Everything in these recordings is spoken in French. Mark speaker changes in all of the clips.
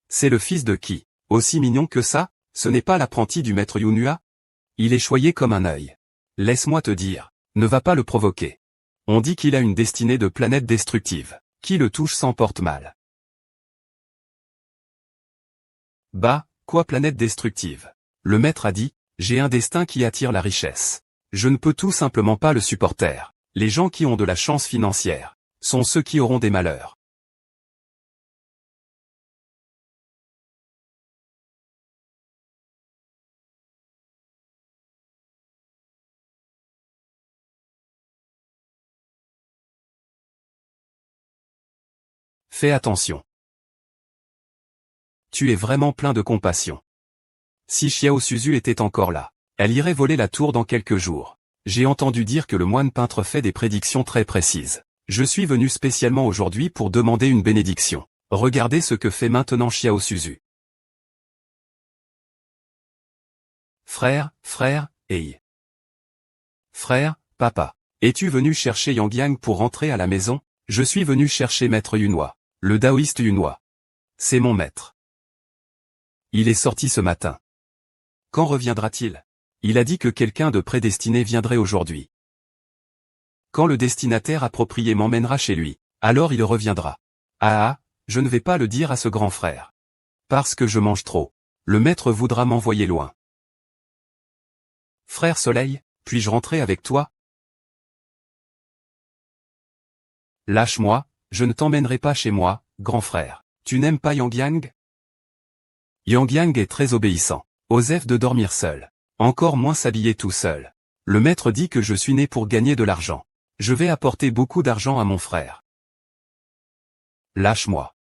Speaker 1: C'est le fils de qui? Aussi mignon que ça? Ce n'est pas l'apprenti du maître Yunhua? Il est choyé comme un œil. Laisse-moi te dire, ne va pas le provoquer. On dit qu'il a une destinée de planète destructive. Qui le touche s'en porte mal. Bah, quoi planète destructive? Le maître a dit, j'ai un destin qui attire la richesse. Je ne peux tout simplement pas le supporter. Les gens qui ont de la chance financière sont ceux qui auront des malheurs. Fais attention. Tu es vraiment plein de compassion. Si Xiao Suzu était encore là, elle irait voler la tour dans quelques jours. J'ai entendu dire que le moine peintre fait des prédictions très précises. Je suis venu spécialement aujourd'hui pour demander une bénédiction. Regardez ce que fait maintenant Xiao Suzu. Frère, hey. Frère, papa. Es-tu venu chercher Yang Yang pour rentrer à la maison? Je suis venu chercher maître Yunhua, le taoïste Yunhua. C'est mon maître. Il est sorti ce matin. Quand reviendra-t-il? Il a dit que quelqu'un de prédestiné viendrait aujourd'hui. Quand le destinataire approprié m'emmènera chez lui, alors il reviendra. Ah, je ne vais pas le dire à ce grand frère. Parce que je mange trop. Le maître voudra m'envoyer loin. Frère Soleil, puis-je rentrer avec toi? Lâche-moi, je ne t'emmènerai pas chez moi, grand frère. Tu n'aimes pas Yang Yang? Yang Yang est très obéissant. Osef de dormir seul. Encore moins s'habiller tout seul. Le maître dit que je suis né pour gagner de l'argent. Je vais apporter beaucoup d'argent à mon frère. Lâche-moi.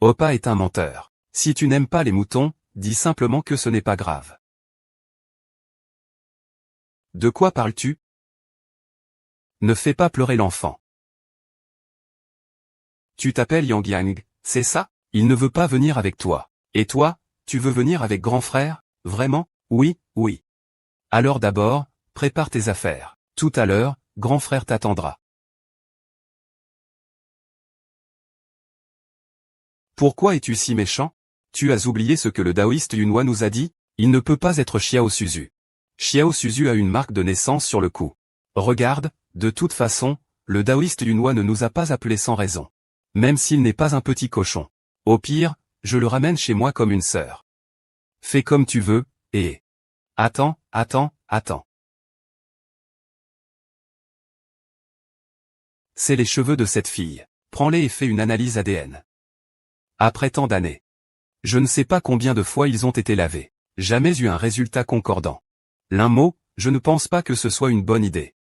Speaker 1: Oppa est un menteur. Si tu n'aimes pas les moutons, dis simplement que ce n'est pas grave. De quoi parles-tu? Ne fais pas pleurer l'enfant. Tu t'appelles Yang Yang, c'est ça? Il ne veut pas venir avec toi. Et toi, tu veux venir avec grand frère? Vraiment? Oui. Alors d'abord, prépare tes affaires. Tout à l'heure, grand frère t'attendra. Pourquoi es-tu si méchant? Tu as oublié ce que le taoïste Yunhua nous a dit? Il ne peut pas être Xiao Suzu. Xiao Suzu a une marque de naissance sur le cou. Regarde, de toute façon, le taoïste Yunhua ne nous a pas appelés sans raison. Même s'il n'est pas un petit cochon. Au pire, je le ramène chez moi comme une sœur. Fais comme tu veux, et... Attends. C'est les cheveux de cette fille. Prends-les et fais une analyse ADN. Après tant d'années. Je ne sais pas combien de fois ils ont été lavés. Jamais eu un résultat concordant. L'un mot, je ne pense pas que ce soit une bonne idée.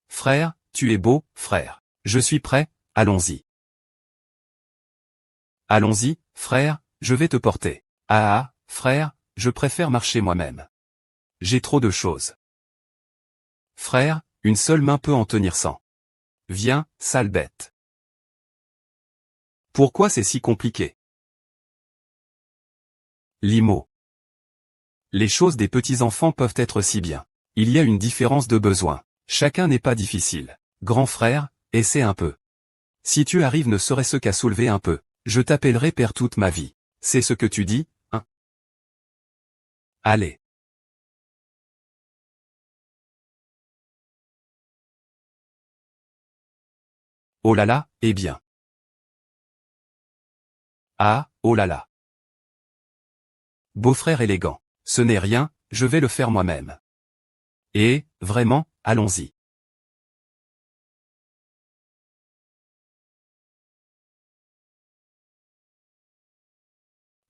Speaker 1: Frère, tu es beau, frère. Je suis prêt, allons-y. Allons-y, frère, je vais te porter. Ah, frère, je préfère marcher moi-même. J'ai trop de choses. Frère, une seule main peut en tenir 100. Viens, sale bête. Pourquoi c'est si compliqué? Limo. Les choses des petits-enfants peuvent être si bien. Il y a une différence de besoin. Chacun n'est pas difficile. Grand frère, essaie un peu. Si tu arrives ne serait-ce qu'à soulever un peu, je t'appellerai père toute ma vie. C'est ce que tu dis, hein? Allez. Oh là là, eh bien. Ah, oh là là. Beau-frère élégant. Ce n'est rien, je vais le faire moi-même. Et, vraiment, allons-y.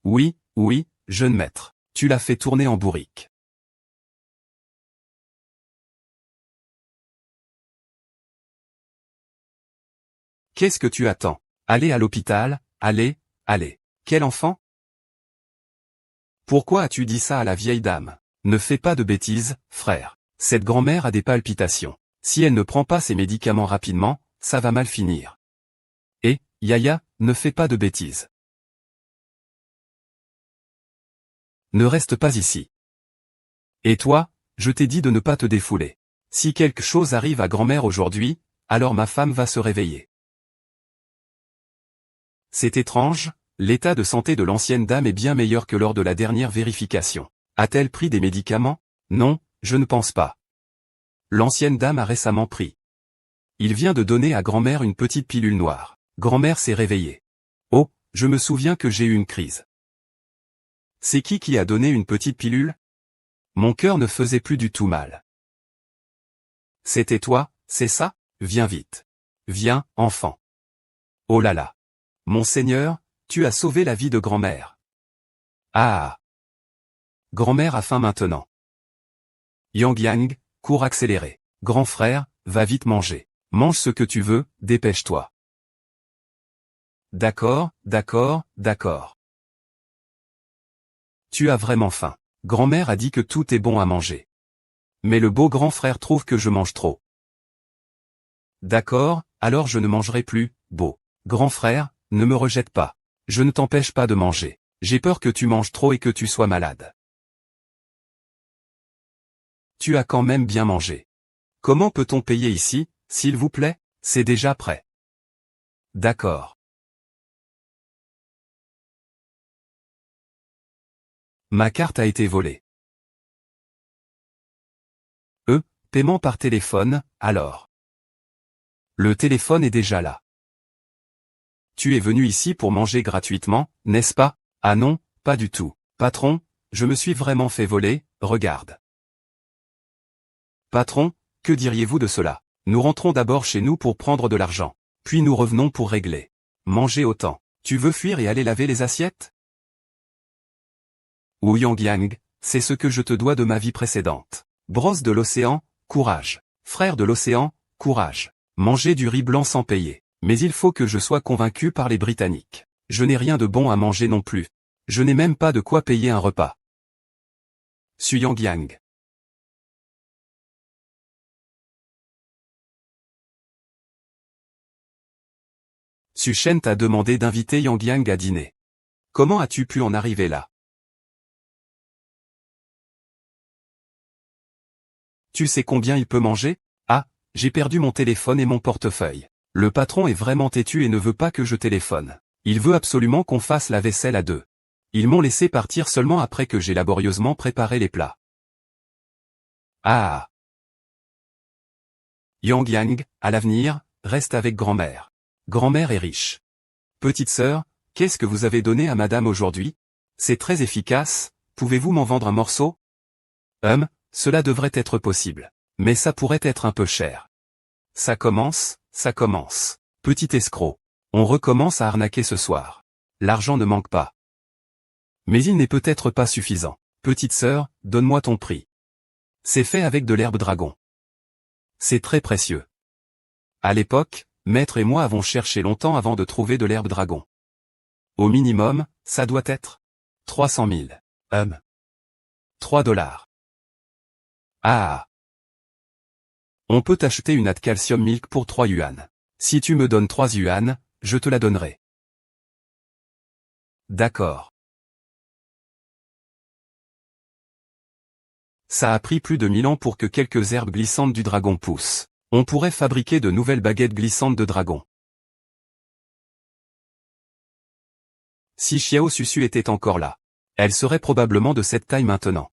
Speaker 1: Oui, jeune maître. Tu l'as fait tourner en bourrique. Qu'est-ce que tu attends? Allez à l'hôpital, allez. Quel enfant? Pourquoi as-tu dit ça à la vieille dame? Ne fais pas de bêtises, frère. Cette grand-mère a des palpitations. Si elle ne prend pas ses médicaments rapidement, ça va mal finir. Et, Yaya, ne fais pas de bêtises. Ne reste pas ici. Et toi, je t'ai dit de ne pas te défouler. Si quelque chose arrive à grand-mère aujourd'hui, alors ma femme va se réveiller. C'est étrange, l'état de santé de l'ancienne dame est bien meilleur que lors de la dernière vérification. A-t-elle pris des médicaments? Non, je ne pense pas. L'ancienne dame a récemment pris. Il vient de donner à grand-mère une petite pilule noire. Grand-mère s'est réveillée. Oh, je me souviens que j'ai eu une crise. C'est qui a donné une petite pilule? Mon cœur ne faisait plus du tout mal. C'était toi, c'est ça? Viens vite. Viens, enfant. Oh là là. Mon Seigneur, tu as sauvé la vie de grand-mère. Ah. Grand-mère a faim maintenant. Yang Yang, cours accéléré. Grand frère, va vite manger. Mange ce que tu veux, dépêche-toi. D'accord, d'accord, d'accord. Tu as vraiment faim. Grand-mère a dit que tout est bon à manger. Mais le beau grand frère trouve que je mange trop. D'accord, alors je ne mangerai plus, beau. Grand frère, ne me rejette pas. Je ne t'empêche pas de manger. J'ai peur que tu manges trop et que tu sois malade. Tu as quand même bien mangé. Comment peut-on payer ici, s'il vous plaît? C'est déjà prêt. D'accord. Ma carte a été volée. Paiement par téléphone, alors. Le téléphone est déjà là. Tu es venu ici pour manger gratuitement, n'est-ce pas? Ah non, pas du tout. Patron, je me suis vraiment fait voler, regarde. Patron, que diriez-vous de cela? Nous rentrons d'abord chez nous pour prendre de l'argent. Puis nous revenons pour régler. Manger autant. Tu veux fuir et aller laver les assiettes? Ou Yang Yang, c'est ce que je te dois de ma vie précédente. Brosse de l'océan, courage. Frère de l'océan, courage. Manger du riz blanc sans payer. Mais il faut que je sois convaincu par les Britanniques. Je n'ai rien de bon à manger non plus. Je n'ai même pas de quoi payer un repas. Su Yang Yang. Su Shen t'a demandé d'inviter Yang Yang à dîner. Comment as-tu pu en arriver là? Tu sais combien il peut manger? Ah, j'ai perdu mon téléphone et mon portefeuille. Le patron est vraiment têtu et ne veut pas que je téléphone. Il veut absolument qu'on fasse la vaisselle à deux. Ils m'ont laissé partir seulement après que j'ai laborieusement préparé les plats. Ah. Yang Yang, à l'avenir, reste avec grand-mère. Grand-mère est riche. Petite sœur, qu'est-ce que vous avez donné à madame aujourd'hui? C'est très efficace, pouvez-vous m'en vendre un morceau? Cela devrait être possible. Mais ça pourrait être un peu cher. Ça commence. Petit escroc. On recommence à arnaquer ce soir. L'argent ne manque pas. Mais il n'est peut-être pas suffisant. Petite sœur, donne-moi ton prix. C'est fait avec de l'herbe dragon. C'est très précieux. À l'époque, maître et moi avons cherché longtemps avant de trouver de l'herbe dragon. Au minimum, ça doit être 300 000. $3. Ah. On peut acheter une Ad Calcium Milk pour 3 yuan. Si tu me donnes 3 yuan, je te la donnerai. D'accord. Ça a pris plus de 1000 ans pour que quelques herbes glissantes du dragon poussent. On pourrait fabriquer de nouvelles baguettes glissantes de dragon. Si Xiao Susu était encore là, elle serait probablement de cette taille maintenant.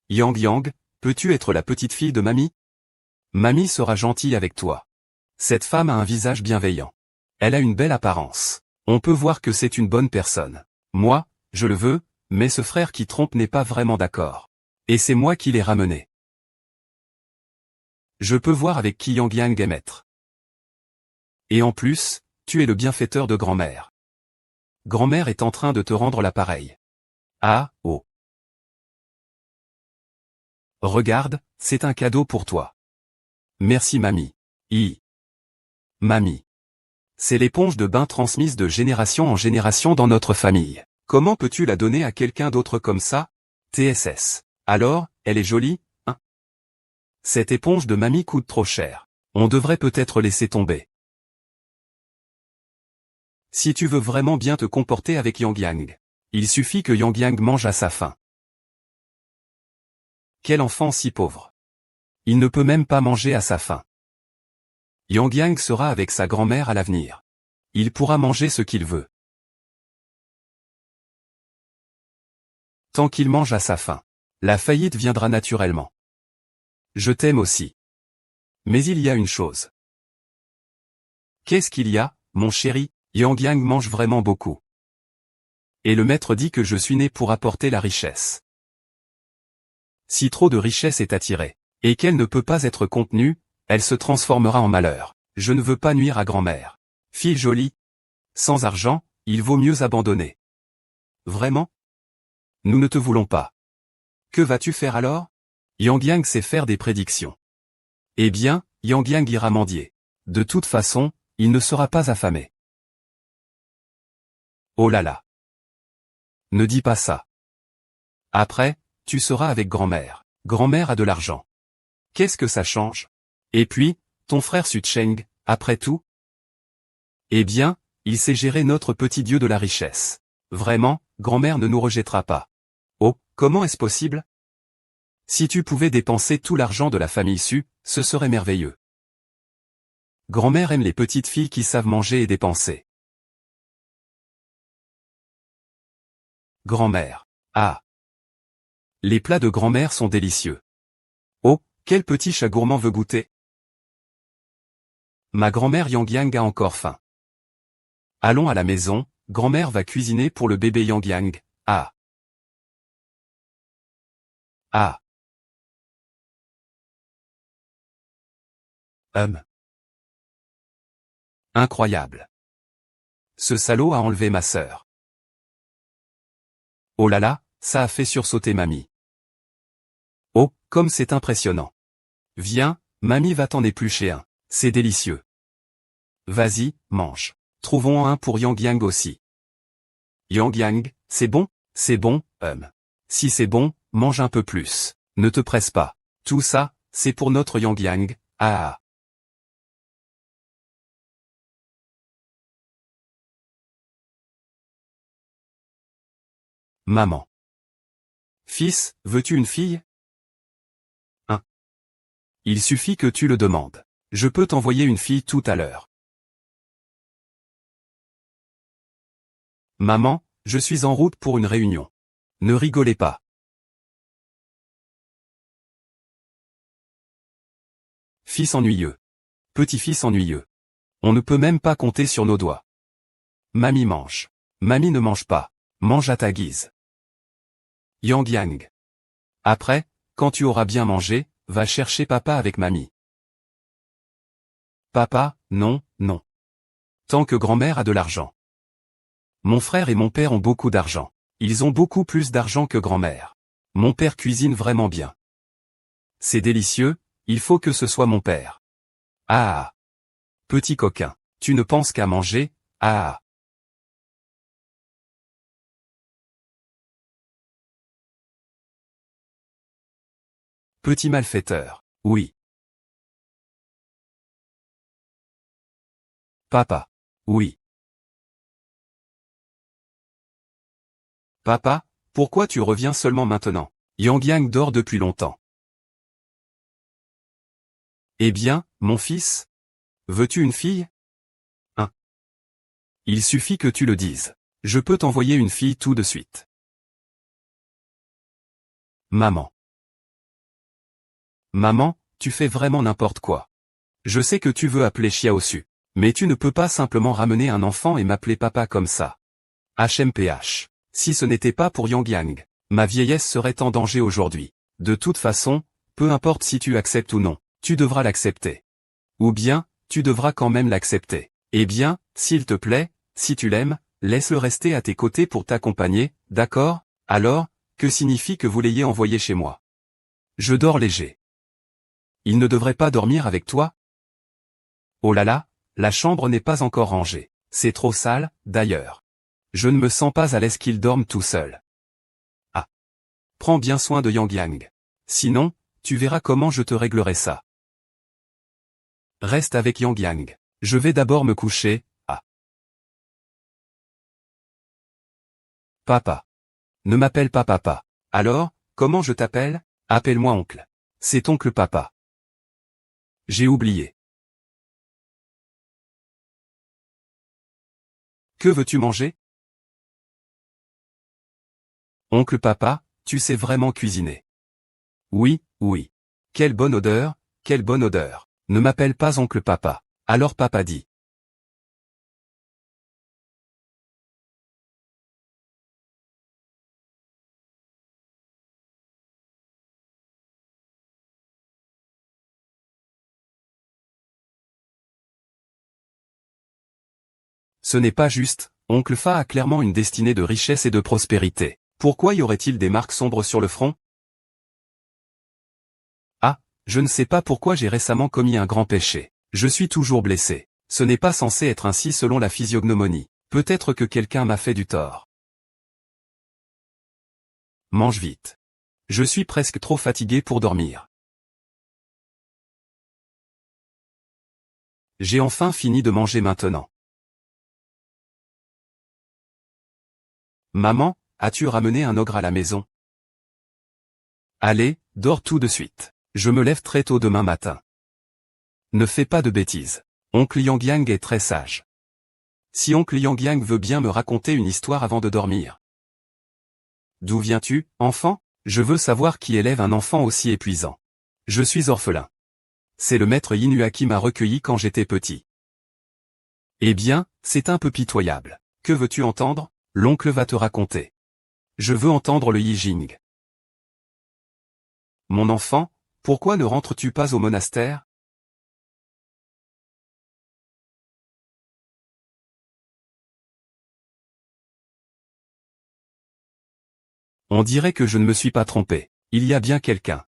Speaker 1: Yang Yang, peux-tu être la petite fille de mamie? Mamie sera gentille avec toi. Cette femme a un visage bienveillant. Elle a une belle apparence. On peut voir que c'est une bonne personne. Moi, je le veux, mais ce frère qui trompe n'est pas vraiment d'accord. Et c'est moi qui l'ai ramené. Je peux voir avec qui Yang Yang est maître. Et en plus, tu es le bienfaiteur de grand-mère. Grand-mère est en train de te rendre l'appareil. Ah, oh. Regarde, c'est un cadeau pour toi. Merci mamie. Mamie. C'est l'éponge de bain transmise de génération en génération dans notre famille. Comment peux-tu la donner à quelqu'un d'autre comme ça? TSS. Alors, elle est jolie, hein? Cette éponge de mamie coûte trop cher. On devrait peut-être laisser tomber. Si tu veux vraiment bien te comporter avec Yang Yang, il suffit que Yang Yang mange à sa faim. Quel enfant si pauvre. Il ne peut même pas manger à sa faim. Yang Yang sera avec sa grand-mère à l'avenir. Il pourra manger ce qu'il veut. Tant qu'il mange à sa faim. La faillite viendra naturellement. Je t'aime aussi. Mais il y a une chose. Qu'est-ce qu'il y a, mon chéri? Yang Yang mange vraiment beaucoup. Et le maître dit que je suis né pour apporter la richesse. Si trop de richesse est attirée, et qu'elle ne peut pas être contenue, elle se transformera en malheur. Je ne veux pas nuire à grand-mère. Fille jolie. Sans argent, il vaut mieux abandonner. Vraiment? Nous ne te voulons pas. Que vas-tu faire alors? Yang Yang sait faire des prédictions. Eh bien, Yang Yang ira mendier. De toute façon, il ne sera pas affamé. Oh là là. Ne dis pas ça. Après, tu seras avec grand-mère. Grand-mère a de l'argent. Qu'est-ce que ça change? Et puis, ton frère Sucheng, après tout? Eh bien, il sait gérer notre petit dieu de la richesse. Vraiment, grand-mère ne nous rejettera pas. Oh, comment est-ce possible? Si tu pouvais dépenser tout l'argent de la famille Su, ce serait merveilleux. Grand-mère aime les petites filles qui savent manger et dépenser. Grand-mère. Ah. Les plats de grand-mère sont délicieux. Oh, quel petit chat gourmand veut goûter? Ma grand-mère Yang Yang a encore faim. Allons à la maison, grand-mère va cuisiner pour le bébé Yang Yang. Ah. Ah. Incroyable. Ce salaud a enlevé ma sœur. Oh là là, ça a fait sursauter mamie. Oh, comme c'est impressionnant. Viens, mamie va t'en éplucher un. C'est délicieux. Vas-y, mange. Trouvons un pour Yang Yang aussi. Yang Yang, c'est bon? C'est bon, Si c'est bon, mange un peu plus. Ne te presse pas. Tout ça, c'est pour notre Yang Yang. Ah. Maman. Fils, veux-tu une fille? Hein? Il suffit que tu le demandes. Je peux t'envoyer une fille tout à l'heure. Maman, je suis en route pour une réunion. Ne rigolez pas. Fils ennuyeux. Petit-fils ennuyeux. On ne peut même pas compter sur nos doigts. Mamie mange. Mamie ne mange pas. Mange à ta guise. Yang Yang. Après, quand tu auras bien mangé, va chercher papa avec mamie. Papa, non, non. Tant que grand-mère a de l'argent. Mon frère et mon père ont beaucoup d'argent. Ils ont beaucoup plus d'argent que grand-mère. Mon père cuisine vraiment bien. C'est délicieux, il faut que ce soit mon père. Ah. Petit coquin, tu ne penses qu'à manger, ah. Petit malfaiteur, oui. Papa. Oui. Papa, pourquoi tu reviens seulement maintenant? Yang Yang dort depuis longtemps. Eh bien, mon fils? Veux-tu une fille? Hein? Il suffit que tu le dises. Je peux t'envoyer une fille tout de suite. Maman. Maman, tu fais vraiment n'importe quoi. Je sais que tu veux appeler Xiaosu. Mais tu ne peux pas simplement ramener un enfant et m'appeler papa comme ça. HMPH. Si ce n'était pas pour Yang Yang, ma vieillesse serait en danger aujourd'hui. De toute façon, peu importe si tu acceptes ou non, tu devras l'accepter. Ou bien, tu devras quand même l'accepter. Eh bien, s'il te plaît, si tu l'aimes, laisse-le rester à tes côtés pour t'accompagner, d'accord? Alors, que signifie que vous l'ayez envoyé chez moi? Je dors léger. Il ne devrait pas dormir avec toi? Oh là là, la chambre n'est pas encore rangée. C'est trop sale, d'ailleurs. Je ne me sens pas à l'aise qu'il dorme tout seul. Ah. Prends bien soin de Yang Yang. Sinon, tu verras comment je te réglerai ça. Reste avec Yang Yang. Je vais d'abord me coucher, ah. Papa. Ne m'appelle pas papa. Alors, comment je t'appelle? Appelle-moi oncle. C'est oncle papa. J'ai oublié. Que veux-tu manger? Oncle Papa, tu sais vraiment cuisiner. Oui, oui. Quelle bonne odeur, quelle bonne odeur. Ne m'appelle pas oncle Papa. Alors papa dit. Ce n'est pas juste, oncle Fa a clairement une destinée de richesse et de prospérité. Pourquoi y aurait-il des marques sombres sur le front? Ah, je ne sais pas pourquoi j'ai récemment commis un grand péché. Je suis toujours blessé. Ce n'est pas censé être ainsi selon la physiognomonie. Peut-être que quelqu'un m'a fait du tort. Mange vite. Je suis presque trop fatigué pour dormir. J'ai enfin fini de manger maintenant. Maman, as-tu ramené un ogre à la maison? Allez, dors tout de suite. Je me lève très tôt demain matin. Ne fais pas de bêtises. Oncle Yang Yang est très sage. Si oncle Yang Yang veut bien me raconter une histoire avant de dormir. D'où viens-tu, enfant? Je veux savoir qui élève un enfant aussi épuisant. Je suis orphelin. C'est le maître Yinua qui m'a recueilli quand j'étais petit. Eh bien, c'est un peu pitoyable. Que veux-tu entendre? L'oncle va te raconter. Je veux entendre le Yijing. Mon enfant, pourquoi ne rentres-tu pas au monastère? On dirait que je ne me suis pas trompé. Il y a bien quelqu'un.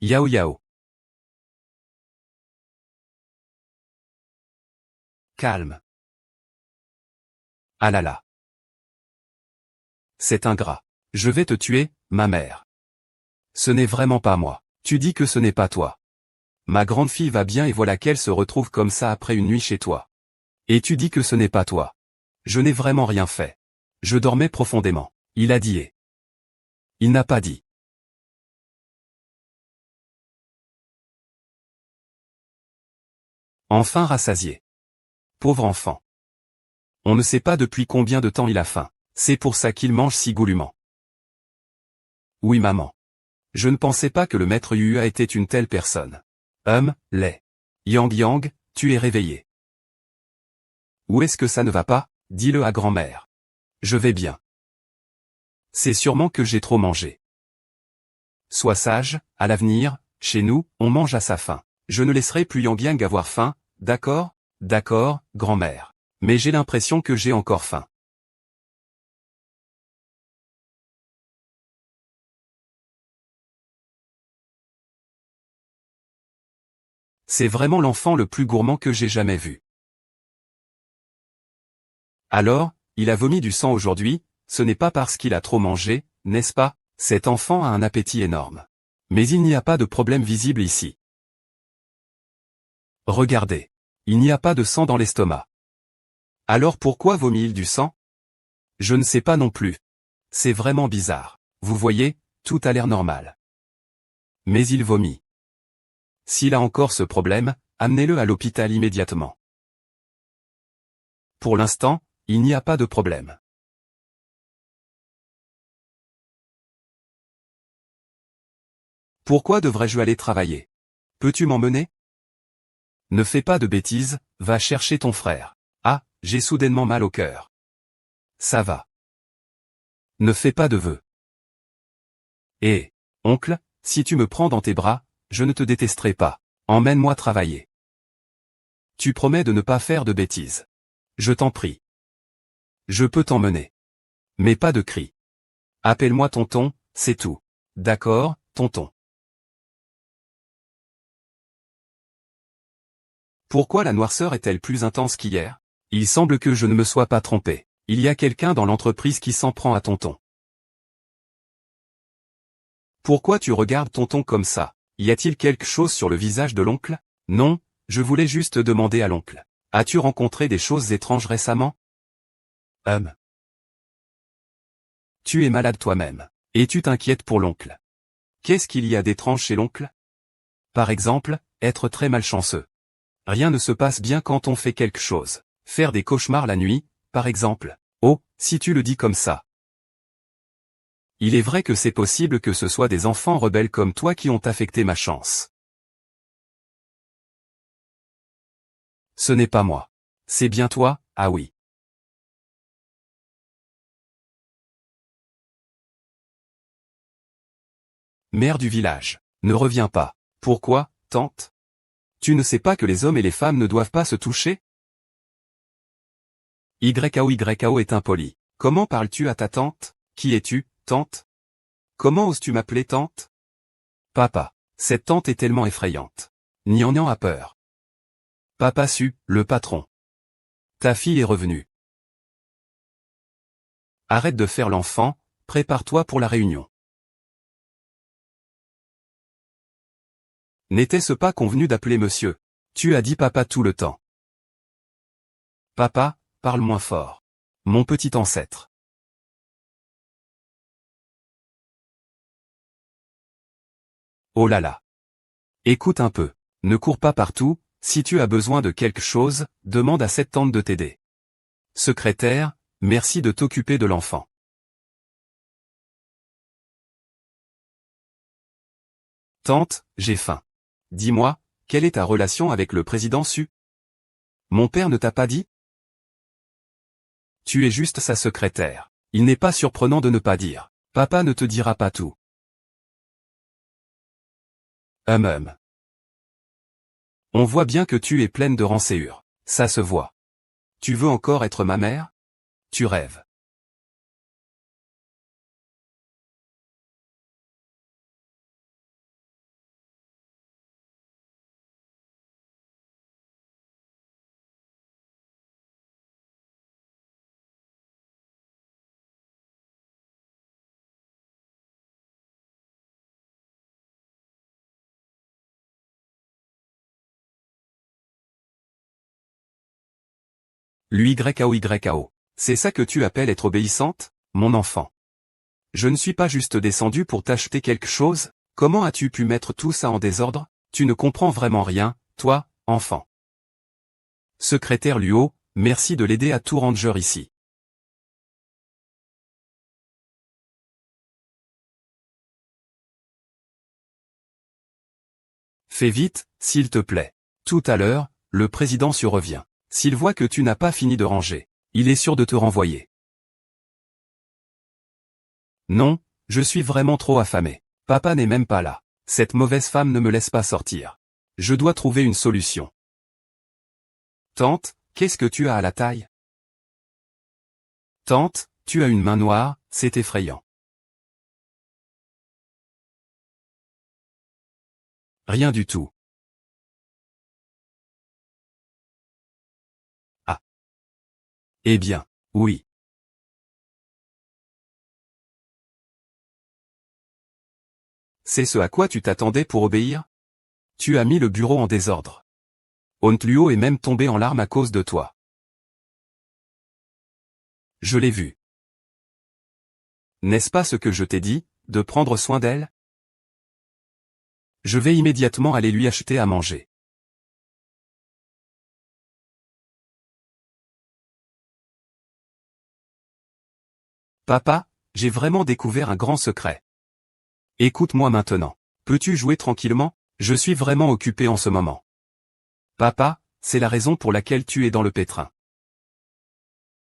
Speaker 1: Yao Yao. Calme. Ah là là. C'est ingrat. Je vais te tuer, ma mère. Ce n'est vraiment pas moi. Tu dis que ce n'est pas toi. Ma grande fille va bien et voilà qu'elle se retrouve comme ça après une nuit chez toi. Et tu dis que ce n'est pas toi. Je n'ai vraiment rien fait. Je dormais profondément. Il a dit et. Il n'a pas dit. Enfin rassasié. Pauvre enfant. On ne sait pas depuis combien de temps il a faim. C'est pour ça qu'il mange si goulûment. Oui maman. Je ne pensais pas que le maître Yua était une telle personne. Lait. Yang Yang, tu es réveillé. Où est-ce que ça ne va pas? Dis-le à grand-mère. Je vais bien. C'est sûrement que j'ai trop mangé. Sois sage, à l'avenir, chez nous, on mange à sa faim. Je ne laisserai plus Yang Yang avoir faim, d'accord? D'accord, grand-mère. Mais j'ai l'impression que j'ai encore faim. C'est vraiment l'enfant le plus gourmand que j'ai jamais vu. Alors, il a vomi du sang aujourd'hui, ce n'est pas parce qu'il a trop mangé, n'est-ce pas? Cet enfant a un appétit énorme. Mais il n'y a pas de problème visible ici. Regardez. Il n'y a pas de sang dans l'estomac. Alors pourquoi vomit-il du sang? Je ne sais pas non plus. C'est vraiment bizarre. Vous voyez, tout a l'air normal. Mais il vomit. S'il a encore ce problème, amenez-le à l'hôpital immédiatement. Pour l'instant, il n'y a pas de problème. Pourquoi devrais-je aller travailler? Peux-tu m'emmener? Ne fais pas de bêtises, va chercher ton frère. Ah, j'ai soudainement mal au cœur. Ça va. Ne fais pas de vœux. Eh, oncle, si tu me prends dans tes bras, je ne te détesterai pas. Emmène-moi travailler. Tu promets de ne pas faire de bêtises. Je t'en prie. Je peux t'emmener. Mais pas de cris. Appelle-moi tonton, c'est tout. D'accord, tonton. Pourquoi la noirceur est-elle plus intense qu'hier? Il semble que je ne me sois pas trompé. Il y a quelqu'un dans l'entreprise qui s'en prend à tonton. Pourquoi tu regardes tonton comme ça? Y a-t-il quelque chose sur le visage de l'oncle? Non, je voulais juste demander à l'oncle. As-tu rencontré des choses étranges récemment? Tu es malade toi-même. Et tu t'inquiètes pour l'oncle. Qu'est-ce qu'il y a d'étrange chez l'oncle? Par exemple, être très malchanceux. Rien ne se passe bien quand on fait quelque chose. Faire des cauchemars la nuit, par exemple. Oh, si tu le dis comme ça. Il est vrai que c'est possible que ce soit des enfants rebelles comme toi qui ont affecté ma chance. Ce n'est pas moi. C'est bien toi, ah oui. Mère du village. Ne reviens pas. Pourquoi, tante? Tu ne sais pas que les hommes et les femmes ne doivent pas se toucher? YAO est impoli. Comment parles-tu à ta tante? Qui es-tu, tante? Comment oses-tu m'appeler tante? Papa. Cette tante est tellement effrayante. Nian a peur. Papa Su, le patron. Ta fille est revenue. Arrête de faire l'enfant, prépare-toi pour la réunion. N'était-ce pas convenu d'appeler monsieur? Tu as dit papa tout le temps. Papa, parle moins fort. Mon petit ancêtre. Oh là là. Écoute un peu. Ne cours pas partout, si tu as besoin de quelque chose, demande à cette tante de t'aider. Secrétaire, merci de t'occuper de l'enfant. Tante, j'ai faim. Dis-moi, quelle est ta relation avec le président Su? Mon père ne t'a pas dit? Tu es juste sa secrétaire. Il n'est pas surprenant de ne pas dire. Papa ne te dira pas tout. On voit bien que tu es pleine de rançéure. Ça se voit. Tu veux encore être ma mère? Tu rêves. L'YAO. C'est ça que tu appelles être obéissante, mon enfant? Je ne suis pas juste descendu pour t'acheter quelque chose? Comment as-tu pu mettre tout ça en désordre? Tu ne comprends vraiment rien, toi, enfant. Secrétaire Luo, merci de l'aider à tout ranger ici. Fais vite, s'il te plaît. Tout à l'heure, le président surrevient. S'il voit que tu n'as pas fini de ranger, il est sûr de te renvoyer. Non, je suis vraiment trop affamé. Papa n'est même pas là. Cette mauvaise femme ne me laisse pas sortir. Je dois trouver une solution. Tante, qu'est-ce que tu as à la taille? Tante, tu as une main noire, c'est effrayant. Rien du tout. Ah. Eh bien, oui. C'est ce à quoi tu t'attendais pour obéir? Tu as mis le bureau en désordre. Ontluo est même tombé en larmes à cause de toi. Je l'ai vu. N'est-ce pas ce que je t'ai dit, de prendre soin d'elle? Je vais immédiatement aller lui acheter à manger. Papa, j'ai vraiment découvert un grand secret. Écoute-moi maintenant. Peux-tu jouer tranquillement? Je suis vraiment occupé en ce moment. Papa, c'est la raison pour laquelle tu es dans le pétrin.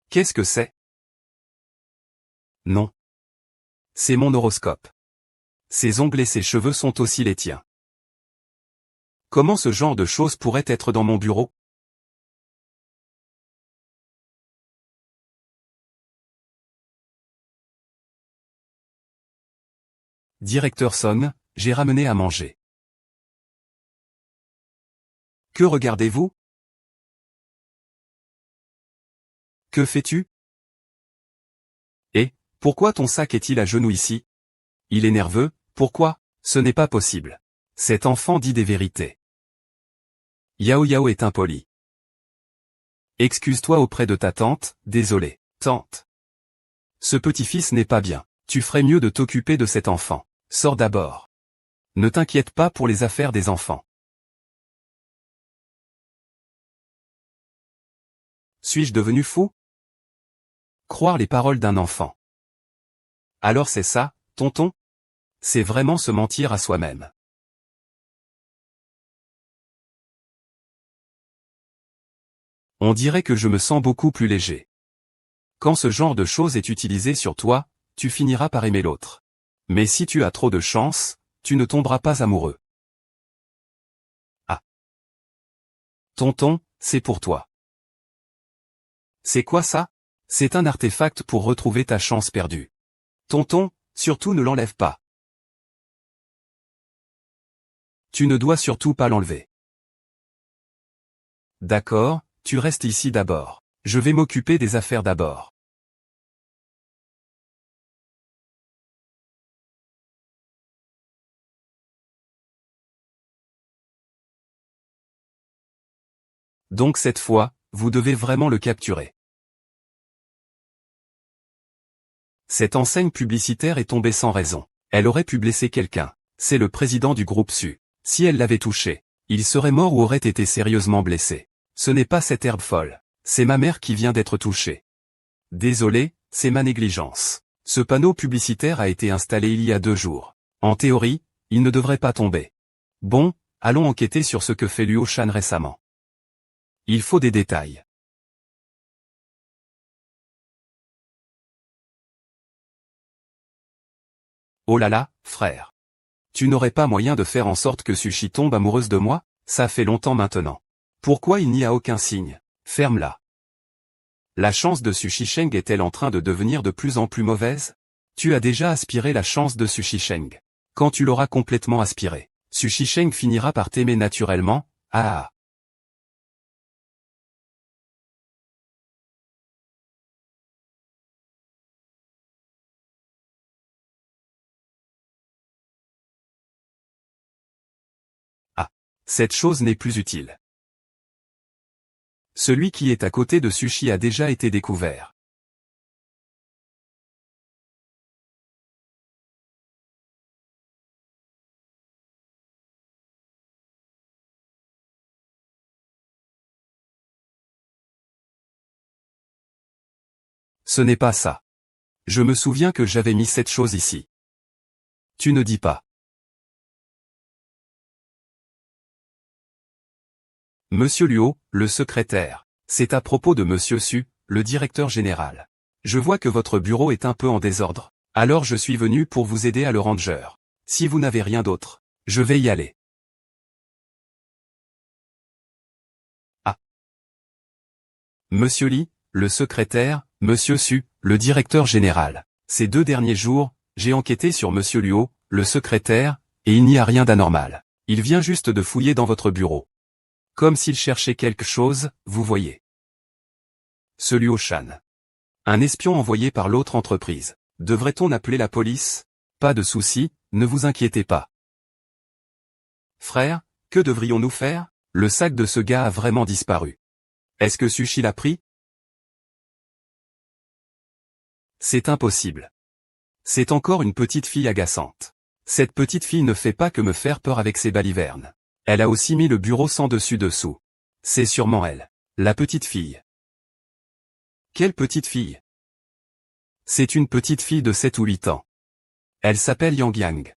Speaker 1: Qu'est-ce que c'est? Non. C'est mon horoscope. Ses ongles et ses cheveux sont aussi les tiens. Comment ce genre de choses pourrait être dans mon bureau? Directeur Song, j'ai ramené à manger. Que regardez-vous? Que fais-tu? Et, pourquoi ton sac est-il à genoux ici? Il est nerveux, pourquoi? Ce n'est pas possible. Cet enfant dit des vérités. Yao Yao est impoli. Excuse-toi auprès de ta tante, désolé. Tante. Ce petit-fils n'est pas bien. Tu ferais mieux de t'occuper de cet enfant. Sors d'abord. Ne t'inquiète pas pour les affaires des enfants. Suis-je devenu fou? Croire les paroles d'un enfant. Alors c'est ça, tonton? C'est vraiment se mentir à soi-même. On dirait que je me sens beaucoup plus léger. Quand ce genre de chose est utilisé sur toi, tu finiras par aimer l'autre. Mais si tu as trop de chance, tu ne tomberas pas amoureux. Ah. Tonton, c'est pour toi. C'est quoi ça? C'est un artefact pour retrouver ta chance perdue. Tonton, surtout ne l'enlève pas. Tu ne dois surtout pas l'enlever. D'accord, tu restes ici d'abord. Je vais m'occuper des affaires d'abord. Donc cette fois, vous devez vraiment le capturer. Cette enseigne publicitaire est tombée sans raison. Elle aurait pu blesser quelqu'un. C'est le président du groupe Su. Si elle l'avait touché, il serait mort ou aurait été sérieusement blessé. Ce n'est pas cette herbe folle. C'est ma mère qui vient d'être touchée. Désolé, c'est ma négligence. Ce panneau publicitaire a été installé il y a 2 jours. En théorie, il ne devrait pas tomber. Bon, allons enquêter sur ce que fait Luo Shan récemment. Il faut des détails. Oh là là, frère. Tu n'aurais pas moyen de faire en sorte que Sushi tombe amoureuse de moi? Ça fait longtemps maintenant. Pourquoi il n'y a aucun signe? Ferme-la. La chance de Sushi Sheng est-elle en train de devenir de plus en plus mauvaise? Tu as déjà aspiré la chance de Sushi Sheng. Quand tu l'auras complètement aspirée, Sushi Sheng finira par t'aimer naturellement. Ah. Ah. Cette chose n'est plus utile. Celui qui est à côté de Sushi a déjà été découvert. Ce n'est pas ça. Je me souviens que j'avais mis cette chose ici. Tu ne dis pas. Monsieur Luo, le secrétaire. C'est à propos de Monsieur Su, le directeur général. Je vois que votre bureau est un peu en désordre. Alors je suis venu pour vous aider à le ranger. Si vous n'avez rien d'autre, je vais y aller. Ah. Monsieur Li, le secrétaire, Monsieur Su, le directeur général. Ces 2 derniers jours, j'ai enquêté sur Monsieur Luo, le secrétaire, et il n'y a rien d'anormal. Il vient juste de fouiller dans votre bureau. Comme s'il cherchait quelque chose, vous voyez. Ce Luo Shan. Un espion envoyé par l'autre entreprise. Devrait-on appeler la police? Pas de souci, ne vous inquiétez pas. Frère, que devrions-nous faire? Le sac de ce gars a vraiment disparu. Est-ce que Sushi l'a pris? C'est impossible. C'est encore une petite fille agaçante. Cette petite fille ne fait pas que me faire peur avec ses balivernes. Elle a aussi mis le bureau sans dessus-dessous. C'est sûrement elle. La petite fille. Quelle petite fille? C'est une petite fille de 7 ou 8 ans. Elle s'appelle Yang Yang.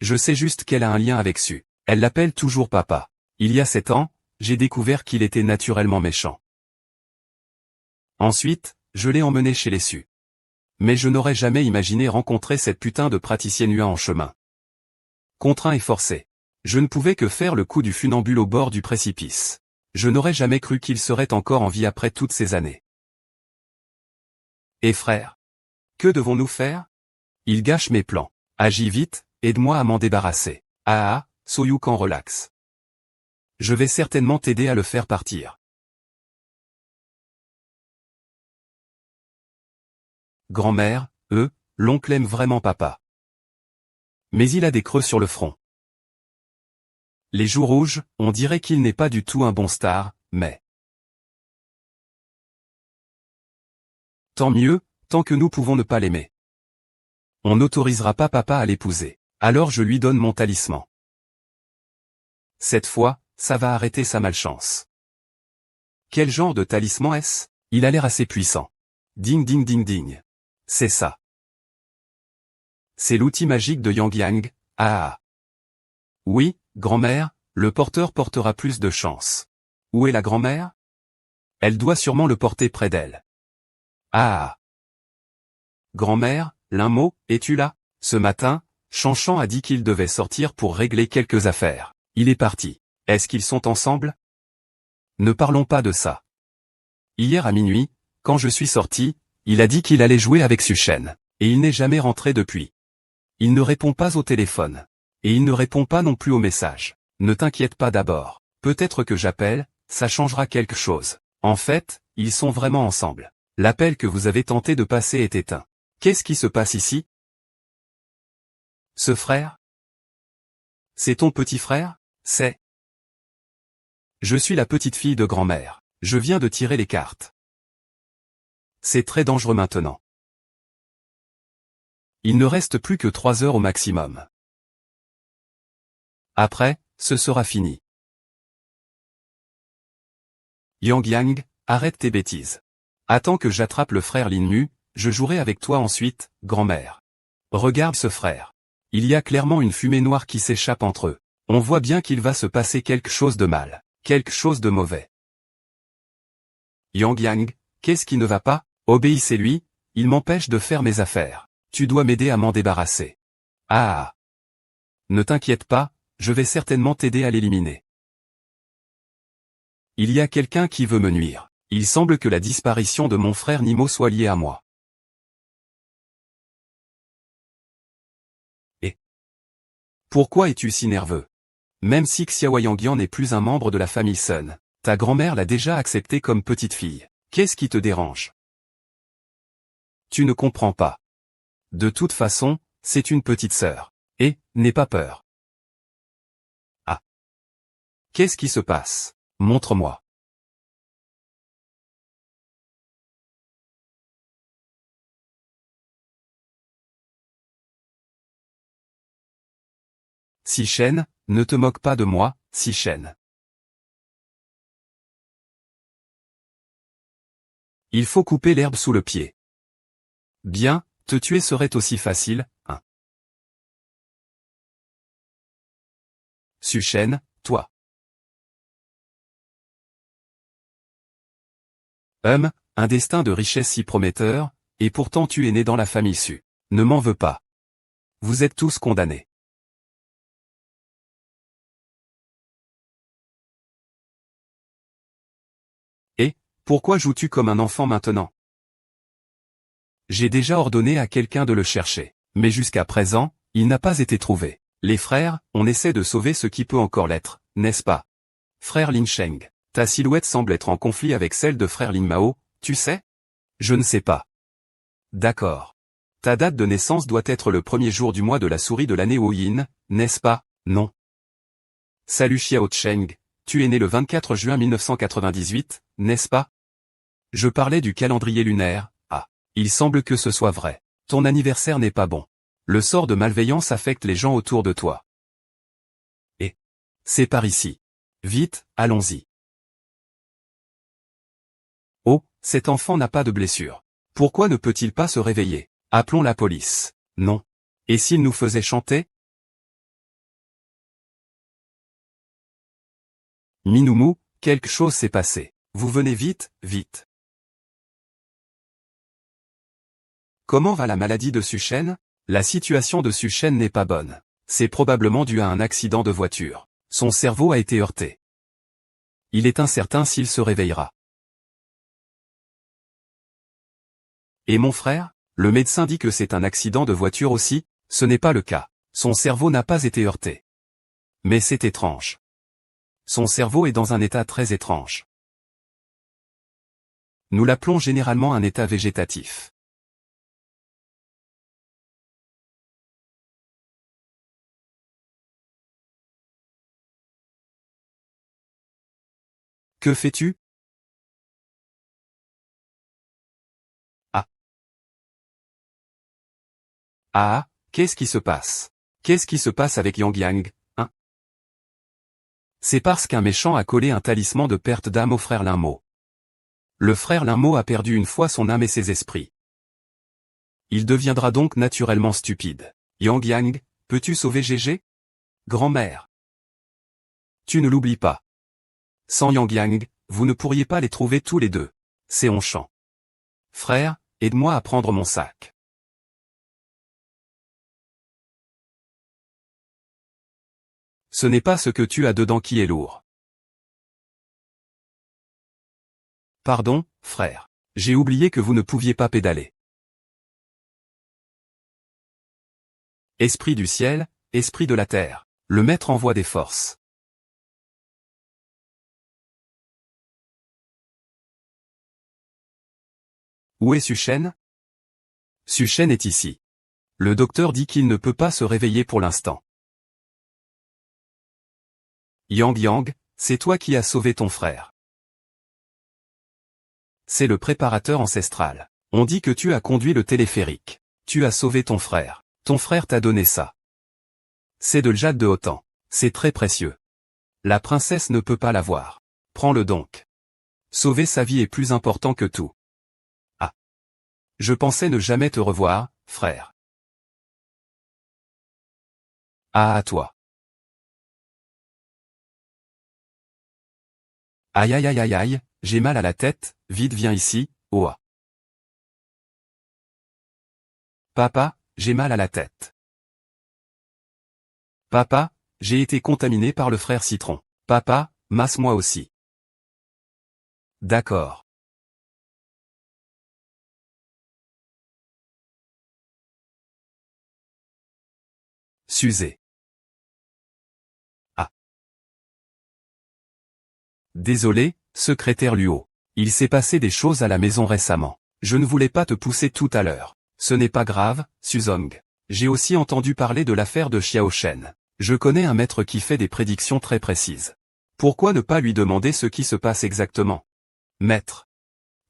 Speaker 1: Je sais juste qu'elle a un lien avec Su. Elle l'appelle toujours papa. Il y a 7 ans, j'ai découvert qu'il était naturellement méchant. Ensuite, je l'ai emmené chez les Su. Mais je n'aurais jamais imaginé rencontrer cette putain de praticienne Yuan en chemin. Contraint et forcé. Je ne pouvais que faire le coup du funambule au bord du précipice. Je n'aurais jamais cru qu'il serait encore en vie après toutes ces années. Et frère? Que devons-nous faire? Il gâche mes plans. Agis vite, aide-moi à m'en débarrasser. Ah ah, Soyukan relax. Je vais certainement t'aider à le faire partir. Grand-mère, l'oncle aime vraiment papa. Mais il a des creux sur le front. Les joues rouges, on dirait qu'il n'est pas du tout un bon star, mais... Tant mieux, tant que nous pouvons ne pas l'aimer. On n'autorisera pas papa à l'épouser. Alors je lui donne mon talisman. Cette fois, ça va arrêter sa malchance. Quel genre de talisman est-ce? Il a l'air assez puissant. Ding ding ding ding. C'est ça. C'est l'outil magique de Yang Yang. Ah. Oui, grand-mère, le porteur portera plus de chance. Où est la grand-mère? Elle doit sûrement le porter près d'elle. Ah. Grand-mère, Linmo, es-tu là? Ce matin, Chanchan a dit qu'il devait sortir pour régler quelques affaires. Il est parti. Est-ce qu'ils sont ensemble? Ne parlons pas de ça. Hier à minuit, quand je suis sorti, il a dit qu'il allait jouer avec Suchen. Et il n'est jamais rentré depuis. Il ne répond pas au téléphone. Et il ne répond pas non plus aux messages. Ne t'inquiète pas d'abord. Peut-être que j'appelle, ça changera quelque chose. En fait, ils sont vraiment ensemble. L'appel que vous avez tenté de passer est éteint. Qu'est-ce qui se passe ici? Ce frère? C'est ton petit frère? C'est... Je suis la petite fille de grand-mère. Je viens de tirer les cartes. C'est très dangereux maintenant. Il ne reste plus que 3 heures au maximum. Après, ce sera fini. Yang Yang, arrête tes bêtises. Attends que j'attrape le frère Linmu, je jouerai avec toi ensuite, grand-mère. Regarde ce frère. Il y a clairement une fumée noire qui s'échappe entre eux. On voit bien qu'il va se passer quelque chose de mal, quelque chose de mauvais. Yang Yang, qu'est-ce qui ne va pas? Obéissez-lui, il m'empêche de faire mes affaires. Tu dois m'aider à m'en débarrasser. Ah. Ne t'inquiète pas, je vais certainement t'aider à l'éliminer. Il y a quelqu'un qui veut me nuire. Il semble que la disparition de mon frère Nimo soit liée à moi. Et pourquoi es-tu si nerveux? Même si Xiao Yangyan n'est plus un membre de la famille Sun, ta grand-mère l'a déjà accepté comme petite fille. Qu'est-ce qui te dérange? Tu ne comprends pas. De toute façon, c'est une petite sœur. Et, n'aie pas peur. Ah. Qu'est-ce qui se passe? Montre-moi. Sichen, ne te moque pas de moi, Sichen. Il faut couper l'herbe sous le pied. Bien, te tuer serait aussi facile, hein. Suchen, toi. Un destin de richesse si prometteur, et pourtant tu es né dans la famille Su. Ne m'en veux pas. Vous êtes tous condamnés. Et, pourquoi joues-tu comme un enfant maintenant? J'ai déjà ordonné à quelqu'un de le chercher. Mais jusqu'à présent, il n'a pas été trouvé. Les frères, on essaie de sauver ce qui peut encore l'être, n'est-ce pas? Frère Lin Sheng, ta silhouette semble être en conflit avec celle de frère Lin Mao, tu sais? Je ne sais pas. D'accord. Ta date de naissance doit être le premier jour du mois de la souris de l'année Yin, n'est-ce pas? Non. Salut Xiao Cheng, tu es né le 24 juin 1998, n'est-ce pas? Je parlais du calendrier lunaire. Ah. Il semble que ce soit vrai. Ton anniversaire n'est pas bon. Le sort de malveillance affecte les gens autour de toi. Et c'est par ici. Vite, allons-y. Oh, cet enfant n'a pas de blessure. Pourquoi ne peut-il pas se réveiller? Appelons la police. Non. Et s'il nous faisait chanter? Minoumou, quelque chose s'est passé. Vous venez vite, vite. Comment va la maladie de Suchen? La situation de Suchen n'est pas bonne. C'est probablement dû à un accident de voiture. Son cerveau a été heurté. Il est incertain s'il se réveillera. Et mon frère? Le médecin dit que c'est un accident de voiture aussi, ce n'est pas le cas. Son cerveau n'a pas été heurté. Mais c'est étrange. Son cerveau est dans un état très étrange. Nous l'appelons généralement un état végétatif. Que fais-tu? Ah. Ah, qu'est-ce qui se passe? Qu'est-ce qui se passe avec Yang Yang, hein? C'est parce qu'un méchant a collé un talisman de perte d'âme au frère Linmo. Le frère Linmo a perdu une fois son âme et ses esprits. Il deviendra donc naturellement stupide. Yang Yang, peux-tu sauver Gégé? Grand-mère. Tu ne l'oublies pas. Sans Yang Yang, vous ne pourriez pas les trouver tous les deux. C'est honchant. Frère, aide-moi à prendre mon sac. Ce n'est pas ce que tu as dedans qui est lourd. Pardon, frère. J'ai oublié que vous ne pouviez pas pédaler. Esprit du ciel, esprit de la terre, le maître envoie des forces. Où est Suchen? Suchen est ici. Le docteur dit qu'il ne peut pas se réveiller pour l'instant. Yang Yang, c'est toi qui as sauvé ton frère. C'est le préparateur ancestral. On dit que tu as conduit le téléphérique. Tu as sauvé ton frère. Ton frère t'a donné ça. C'est de l'jade de Hotan. C'est très précieux. La princesse ne peut pas l'avoir. Prends-le donc. Sauver sa vie est plus important que tout. Ah. Je pensais ne jamais te revoir, frère. Ah à toi. Aïe aïe aïe aïe aïe, j'ai mal à la tête, vite viens ici, Oa. Papa, j'ai mal à la tête. Papa, j'ai été contaminé par le frère Citron. Papa, masse-moi aussi. D'accord. S'user. Ah. Désolé, secrétaire Luo. Il s'est passé des choses à la maison récemment. Je ne voulais pas te pousser tout à l'heure. Ce n'est pas grave, Suzong. J'ai aussi entendu parler de l'affaire de Xiao Shen. Je connais un maître qui fait des prédictions très précises. Pourquoi ne pas lui demander ce qui se passe exactement? Maître.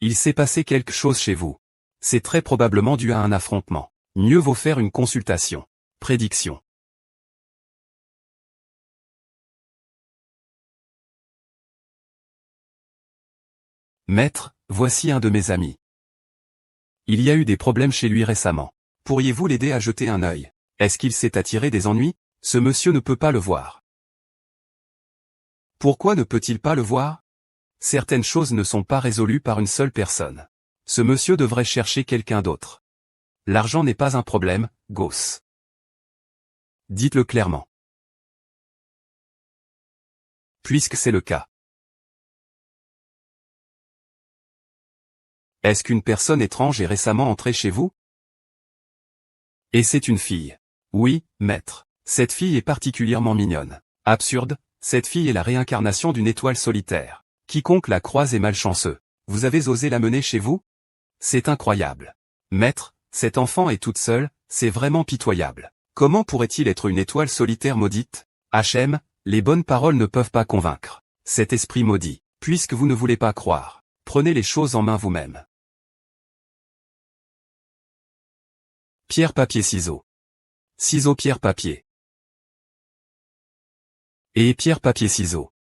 Speaker 1: Il s'est passé quelque chose chez vous. C'est très probablement dû à un affrontement. Mieux vaut faire une consultation. Prédiction. Maître, voici un de mes amis. Il y a eu des problèmes chez lui récemment. Pourriez-vous l'aider à jeter un œil? Est-ce qu'il s'est attiré des ennuis? Ce monsieur ne peut pas le voir. Pourquoi ne peut-il pas le voir? Certaines choses ne sont pas résolues par une seule personne. Ce monsieur devrait chercher quelqu'un d'autre. L'argent n'est pas un problème, Gauss. Dites-le clairement. Puisque c'est le cas. Est-ce qu'une personne étrange est récemment entrée chez vous? Et c'est une fille. Oui, maître. Cette fille est particulièrement mignonne. Absurde, cette fille est la réincarnation d'une étoile solitaire. Quiconque la croise est malchanceux. Vous avez osé la mener chez vous? C'est incroyable. Maître, cette enfant est toute seule, c'est vraiment pitoyable. Comment pourrait-il être une étoile solitaire maudite? HM, les bonnes paroles ne peuvent pas convaincre. Cet esprit maudit. Puisque vous ne voulez pas croire, prenez les choses en main vous-même. Pierre papier ciseaux. Ciseaux pierre papier. Et pierre papier ciseaux.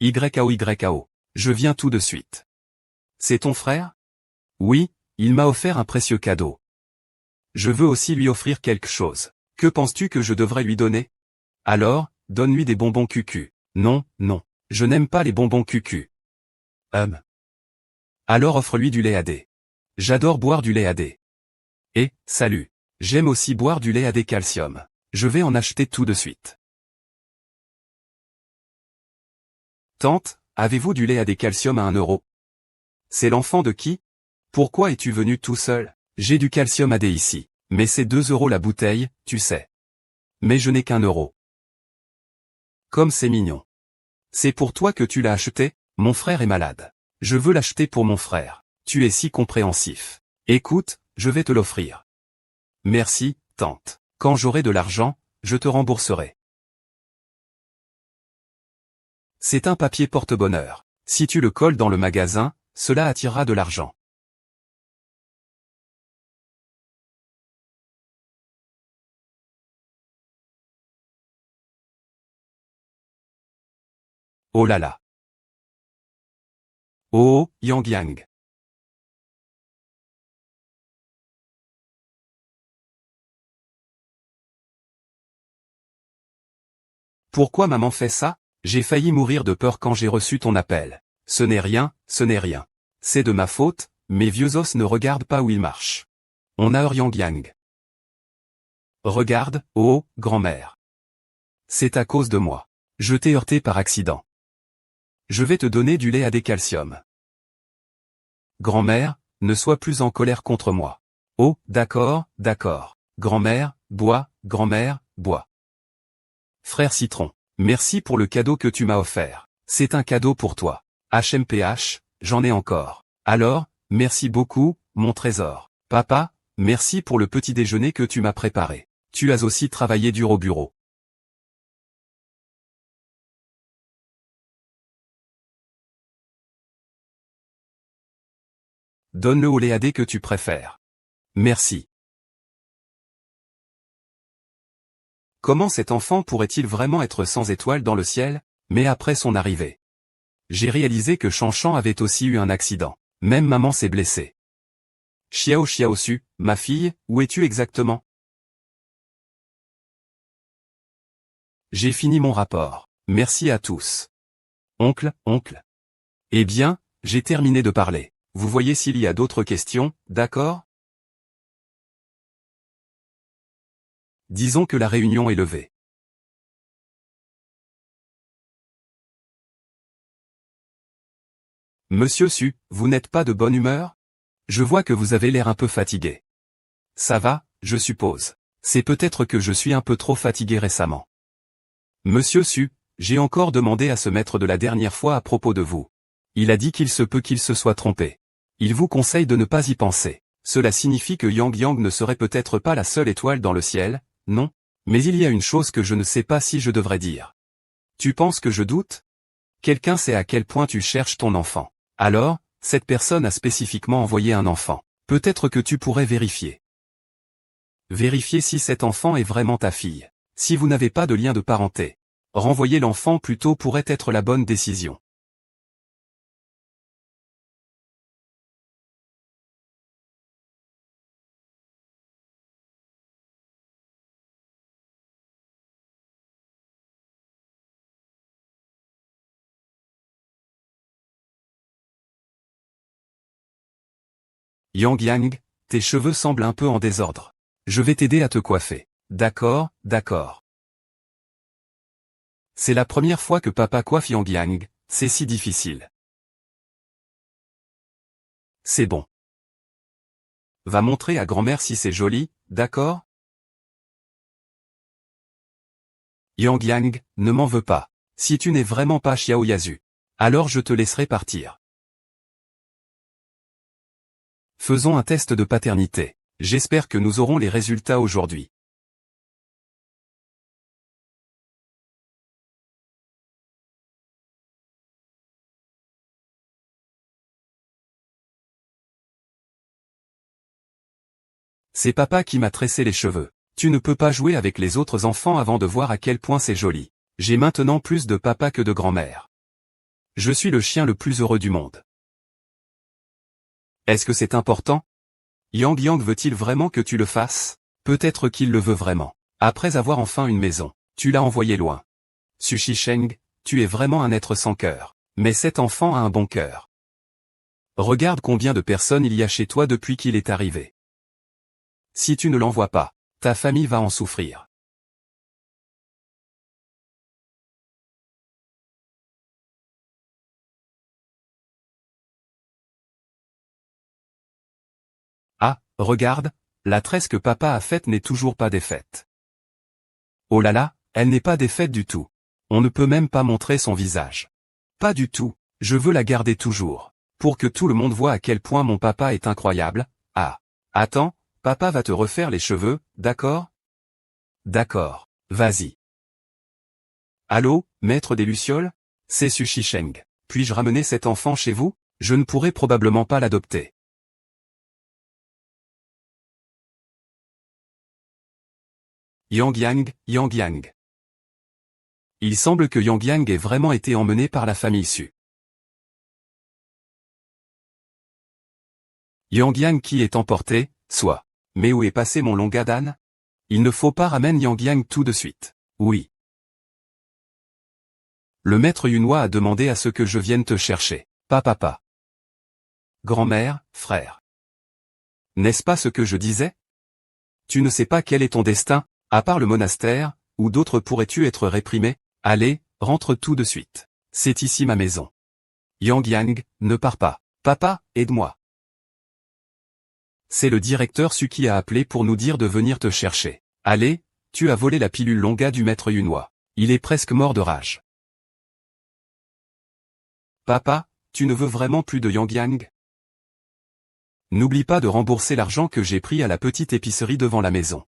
Speaker 1: YAO. Je viens tout de suite. C'est ton frère? Oui, il m'a offert un précieux cadeau. Je veux aussi lui offrir quelque chose. Que penses-tu que je devrais lui donner? Alors, donne-lui des bonbons cucu. Non, non. Je n'aime pas les bonbons cucu. Alors offre-lui du lait AD. J'adore boire du lait AD. Et, salut. J'aime aussi boire du lait AD calcium. Je vais en acheter tout de suite. Tante, avez-vous du lait AD calcium à 1 euro? C'est l'enfant de qui? Pourquoi es-tu venu tout seul? J'ai du calcium AD ici. Mais c'est 2 euros la bouteille, tu sais. Mais je n'ai qu'1 euro. Comme c'est mignon. C'est pour toi que tu l'as acheté? Mon frère est malade. Je veux l'acheter pour mon frère. Tu es si compréhensif. Écoute, je vais te l'offrir. Merci, tante. Quand j'aurai de l'argent, je te rembourserai. C'est un papier porte-bonheur. Si tu le colles dans le magasin, cela attirera de l'argent. Oh là là. Oh, Yang Yang. Pourquoi maman fait ça? J'ai failli mourir de peur quand j'ai reçu ton appel. Ce n'est rien, ce n'est rien. C'est de ma faute, mes vieux os ne regardent pas où ils marchent. On a heurté Yang Yang. Regarde, oh, grand-mère. C'est à cause de moi. Je t'ai heurté par accident. Je vais te donner du lait à des calcium. Grand-mère, ne sois plus en colère contre moi. Oh, d'accord, d'accord. Grand-mère, bois, grand-mère, bois. Frère Citron, merci pour le cadeau que tu m'as offert. C'est un cadeau pour toi. HMPH, j'en ai encore. Alors, merci beaucoup, mon trésor. Papa, merci pour le petit déjeuner que tu m'as préparé. Tu as aussi travaillé dur au bureau. Donne-le au Léadé que tu préfères. Merci. Comment cet enfant pourrait-il vraiment être sans étoiles dans le ciel? Mais après son arrivée, j'ai réalisé que Chanchan avait aussi eu un accident. Même maman s'est blessée. Xiao Xiaosu, ma fille, où es-tu exactement? J'ai fini mon rapport. Merci à tous. Oncle, oncle. Eh bien, j'ai terminé de parler. Vous voyez s'il y a d'autres questions, d'accord? Disons que la réunion est levée. Monsieur Su, vous n'êtes pas de bonne humeur? Je vois que vous avez l'air un peu fatigué. Ça va, je suppose. C'est peut-être que je suis un peu trop fatigué récemment. Monsieur Su, j'ai encore demandé à ce maître de la dernière fois à propos de vous. Il a dit qu'il se peut qu'il se soit trompé. Il vous conseille de ne pas y penser. Cela signifie que Yang Yang ne serait peut-être pas la seule étoile dans le ciel, non? Mais il y a une chose que je ne sais pas si je devrais dire. Tu penses que je doute? Quelqu'un sait à quel point tu cherches ton enfant. Alors, cette personne a spécifiquement envoyé un enfant. Peut-être que tu pourrais vérifier. Vérifier si cet enfant est vraiment ta fille. Si vous n'avez pas de lien de parenté, renvoyer l'enfant plus tôt pourrait être la bonne décision. Yang Yang, tes cheveux semblent un peu en désordre. Je vais t'aider à te coiffer. D'accord, d'accord. C'est la première fois que papa coiffe Yang Yang, c'est si difficile. C'est bon. Va montrer à grand-mère si c'est joli, d'accord? Yang Yang, ne m'en veux pas. Si tu n'es vraiment pas Xiao Yazu, alors je te laisserai partir. Faisons un test de paternité. J'espère que nous aurons les résultats aujourd'hui. C'est papa qui m'a tressé les cheveux. Tu ne peux pas jouer avec les autres enfants avant de voir à quel point c'est joli. J'ai maintenant plus de papa que de grand-mère. Je suis le chien le plus heureux du monde. Est-ce que c'est important? Yang Yang veut-il vraiment que tu le fasses? Peut-être qu'il le veut vraiment. Après avoir enfin une maison, tu l'as envoyé loin. Sushi Sheng, tu es vraiment un être sans cœur. Mais cet enfant a un bon cœur. Regarde combien de personnes il y a chez toi depuis qu'il est arrivé. Si tu ne l'envoies pas, ta famille va en souffrir. Ah, regarde, la tresse que papa a faite n'est toujours pas défaite. Oh là là, elle n'est pas défaite du tout. On ne peut même pas montrer son visage. Pas du tout, je veux la garder toujours. Pour que tout le monde voit à quel point mon papa est incroyable. Ah. Attends, papa va te refaire les cheveux, d'accord? D'accord, vas-y. Allô, maître des Lucioles? C'est Sushi Sheng. Puis-je ramener cet enfant chez vous? Je ne pourrai probablement pas l'adopter. Yang Yang, Yang Yang. Il semble que Yang Yang ait vraiment été emmené par la famille Su. Yang Yang qui est emporté, soit. Mais où est passé mon Longadan? Il ne faut pas ramener Yang Yang tout de suite. Oui. Le maître Yunhua a demandé à ce que je vienne te chercher. Papa. Grand-mère, frère. N'est-ce pas ce que je disais? Tu ne sais pas quel est ton destin, à part le monastère, ou d'autres pourrais-tu être réprimé? Allez, rentre tout de suite. C'est ici ma maison. Yang Yang, ne pars pas. Papa, aide-moi. C'est le directeur Su qui a appelé pour nous dire de venir te chercher. Allez, tu as volé la pilule Longa du maître Yunhua. Il est presque mort de rage. Papa, tu ne veux vraiment plus de Yang Yang? N'oublie pas de rembourser l'argent que j'ai pris à la petite épicerie devant la maison.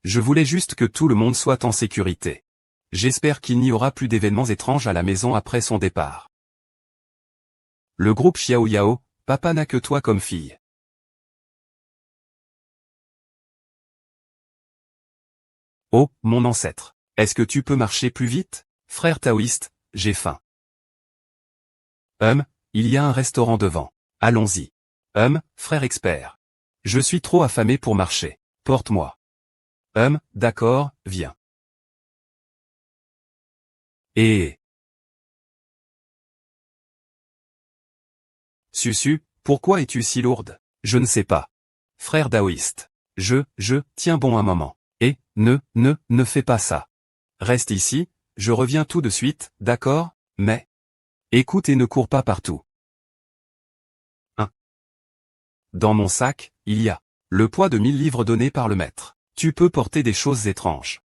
Speaker 1: Je voulais juste que tout le monde soit en sécurité. J'espère qu'il n'y aura plus d'événements étranges à la maison après son départ. Le groupe Xiao Yao, papa n'a que toi comme fille. Oh, mon ancêtre. Est-ce que tu peux marcher plus vite? Frère taoïste, j'ai faim. Il y a un restaurant devant. Allons-y. Frère expert. Je suis trop affamé pour marcher. Porte-moi. D'accord, viens. Et... Susu, pourquoi es-tu si lourde? Je ne sais pas. Frère taoïste. Tiens bon un moment. Et, ne fais pas ça. Reste ici, je reviens tout de suite, d'accord? Mais... Écoute et ne cours pas partout. Dans mon sac, il y a le poids de 1000 livres donné par le maître. Tu peux porter des choses étranges.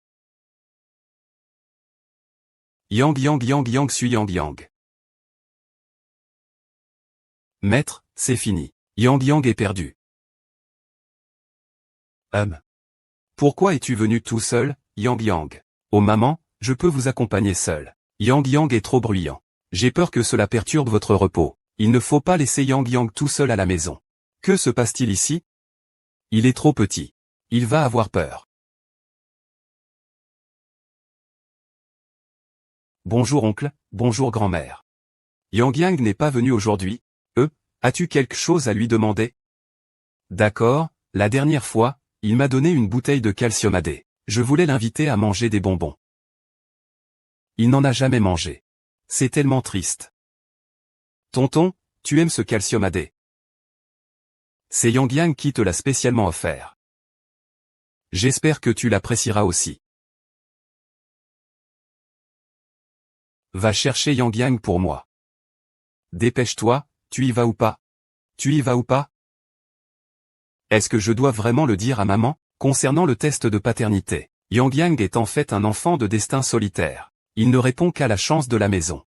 Speaker 1: Yang suis Yang Yang. Maître, c'est fini. Yang Yang est perdu. Pourquoi es-tu venu tout seul, Yang Yang? Oh maman, je peux vous accompagner seul. Yang Yang est trop bruyant. J'ai peur que cela perturbe votre repos. Il ne faut pas laisser Yang Yang tout seul à la maison. Que se passe-t-il ici? Il est trop petit. Il va avoir peur. Bonjour oncle, bonjour grand-mère. Yang Yang n'est pas venu aujourd'hui. As-tu quelque chose à lui demander? D'accord, la dernière fois, il m'a donné une bouteille de calcium AD. Je voulais l'inviter à manger des bonbons. Il n'en a jamais mangé. C'est tellement triste. Tonton, tu aimes ce calcium AD? C'est Yang Yang qui te l'a spécialement offert. J'espère que tu l'apprécieras aussi. Va chercher Yang Yang pour moi. Dépêche-toi, tu y vas ou pas? Tu y vas ou pas? Est-ce que je dois vraiment le dire à maman? Concernant le test de paternité, Yang Yang est en fait un enfant de destin solitaire. Il ne répond qu'à la chance de la maison.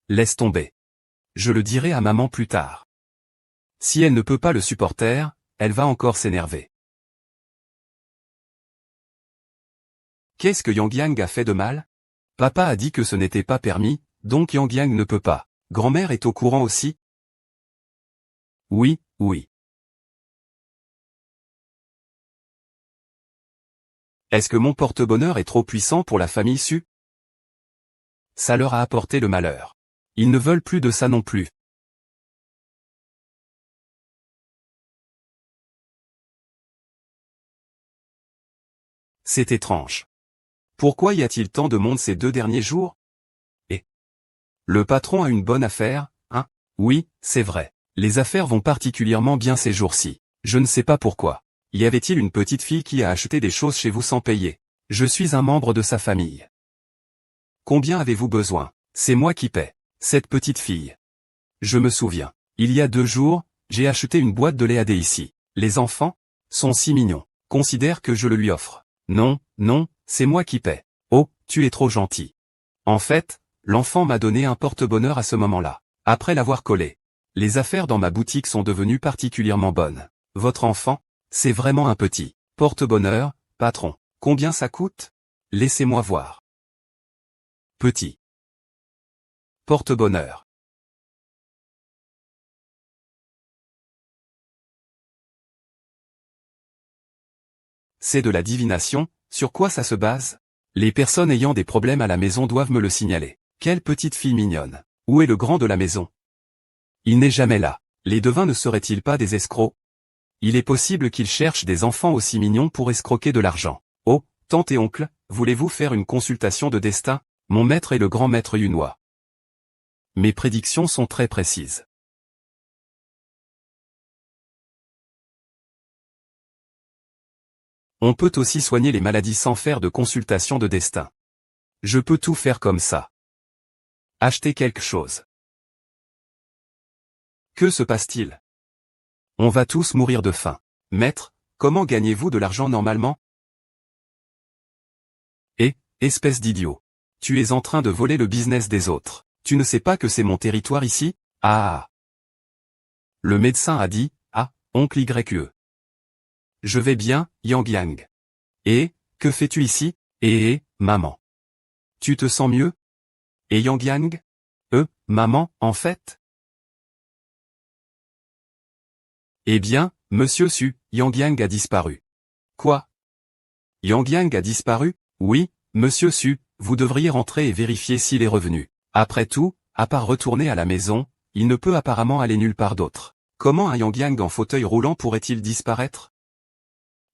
Speaker 1: Laisse tomber. Je le dirai à maman plus tard. Si elle ne peut pas le supporter, elle va encore s'énerver. Qu'est-ce que Yang Yang a fait de mal? Papa a dit que ce n'était pas permis, donc Yang Yang ne peut pas. Grand-mère est au courant aussi? Oui. Est-ce que mon porte-bonheur est trop puissant pour la famille Su? Ça leur a apporté le malheur. Ils ne veulent plus de ça non plus. C'est étrange. Pourquoi y a-t-il tant de monde ces 2 derniers jours? Et le patron a une bonne affaire, hein? Oui, c'est vrai. Les affaires vont particulièrement bien ces jours-ci. Je ne sais pas pourquoi. Y avait-il une petite fille qui a acheté des choses chez vous sans payer? Je suis un membre de sa famille. Combien avez-vous besoin? C'est moi qui paie. Cette petite fille. Je me souviens. Il y a 2 jours, j'ai acheté une boîte de lait AD ici. Les enfants sont si mignons. Considère que je le lui offre. Non, c'est moi qui paie. Oh, tu es trop gentil. En fait, L'enfant m'a donné un porte-bonheur à ce moment-là. Après l'avoir collé. Les affaires dans ma boutique sont devenues particulièrement bonnes. Votre enfant, c'est vraiment un petit porte-bonheur, patron. Combien ça coûte? Laissez-moi voir. Petit porte-bonheur. C'est de la divination, sur quoi ça se base? Les personnes ayant des problèmes à la maison doivent me le signaler. Quelle petite fille mignonne. Où est le grand de la maison? Il n'est jamais là. Les devins ne seraient-ils pas des escrocs? Il est possible qu'ils cherchent des enfants aussi mignons pour escroquer de l'argent. Oh, tante et oncle, voulez-vous faire une consultation de destin? Mon maître est le grand maître Yunois. Mes prédictions sont très précises. On peut aussi soigner les maladies sans faire de consultation de destin. Je peux tout faire comme ça. Acheter quelque chose. Que se passe-t-il? On va tous mourir de faim. Maître, comment gagnez-vous de l'argent normalement? Eh, espèce d'idiot. Tu es en train de voler le business des autres. Tu ne sais pas que c'est mon territoire ici? Ah. Le médecin a dit, ah, oncle YE. Je vais bien, Yang Yang. Et, que fais-tu ici? Maman. Tu te sens mieux? Et Yang Yang? Maman, en fait? Eh bien, monsieur Su, Yang Yang a disparu. Quoi? Yang Yang a disparu? Oui, monsieur Su, vous devriez rentrer et vérifier s'il est revenu. Après tout, à part retourner à la maison, il ne peut apparemment aller nulle part d'autre. Comment un Yang Yang en fauteuil roulant pourrait-il disparaître?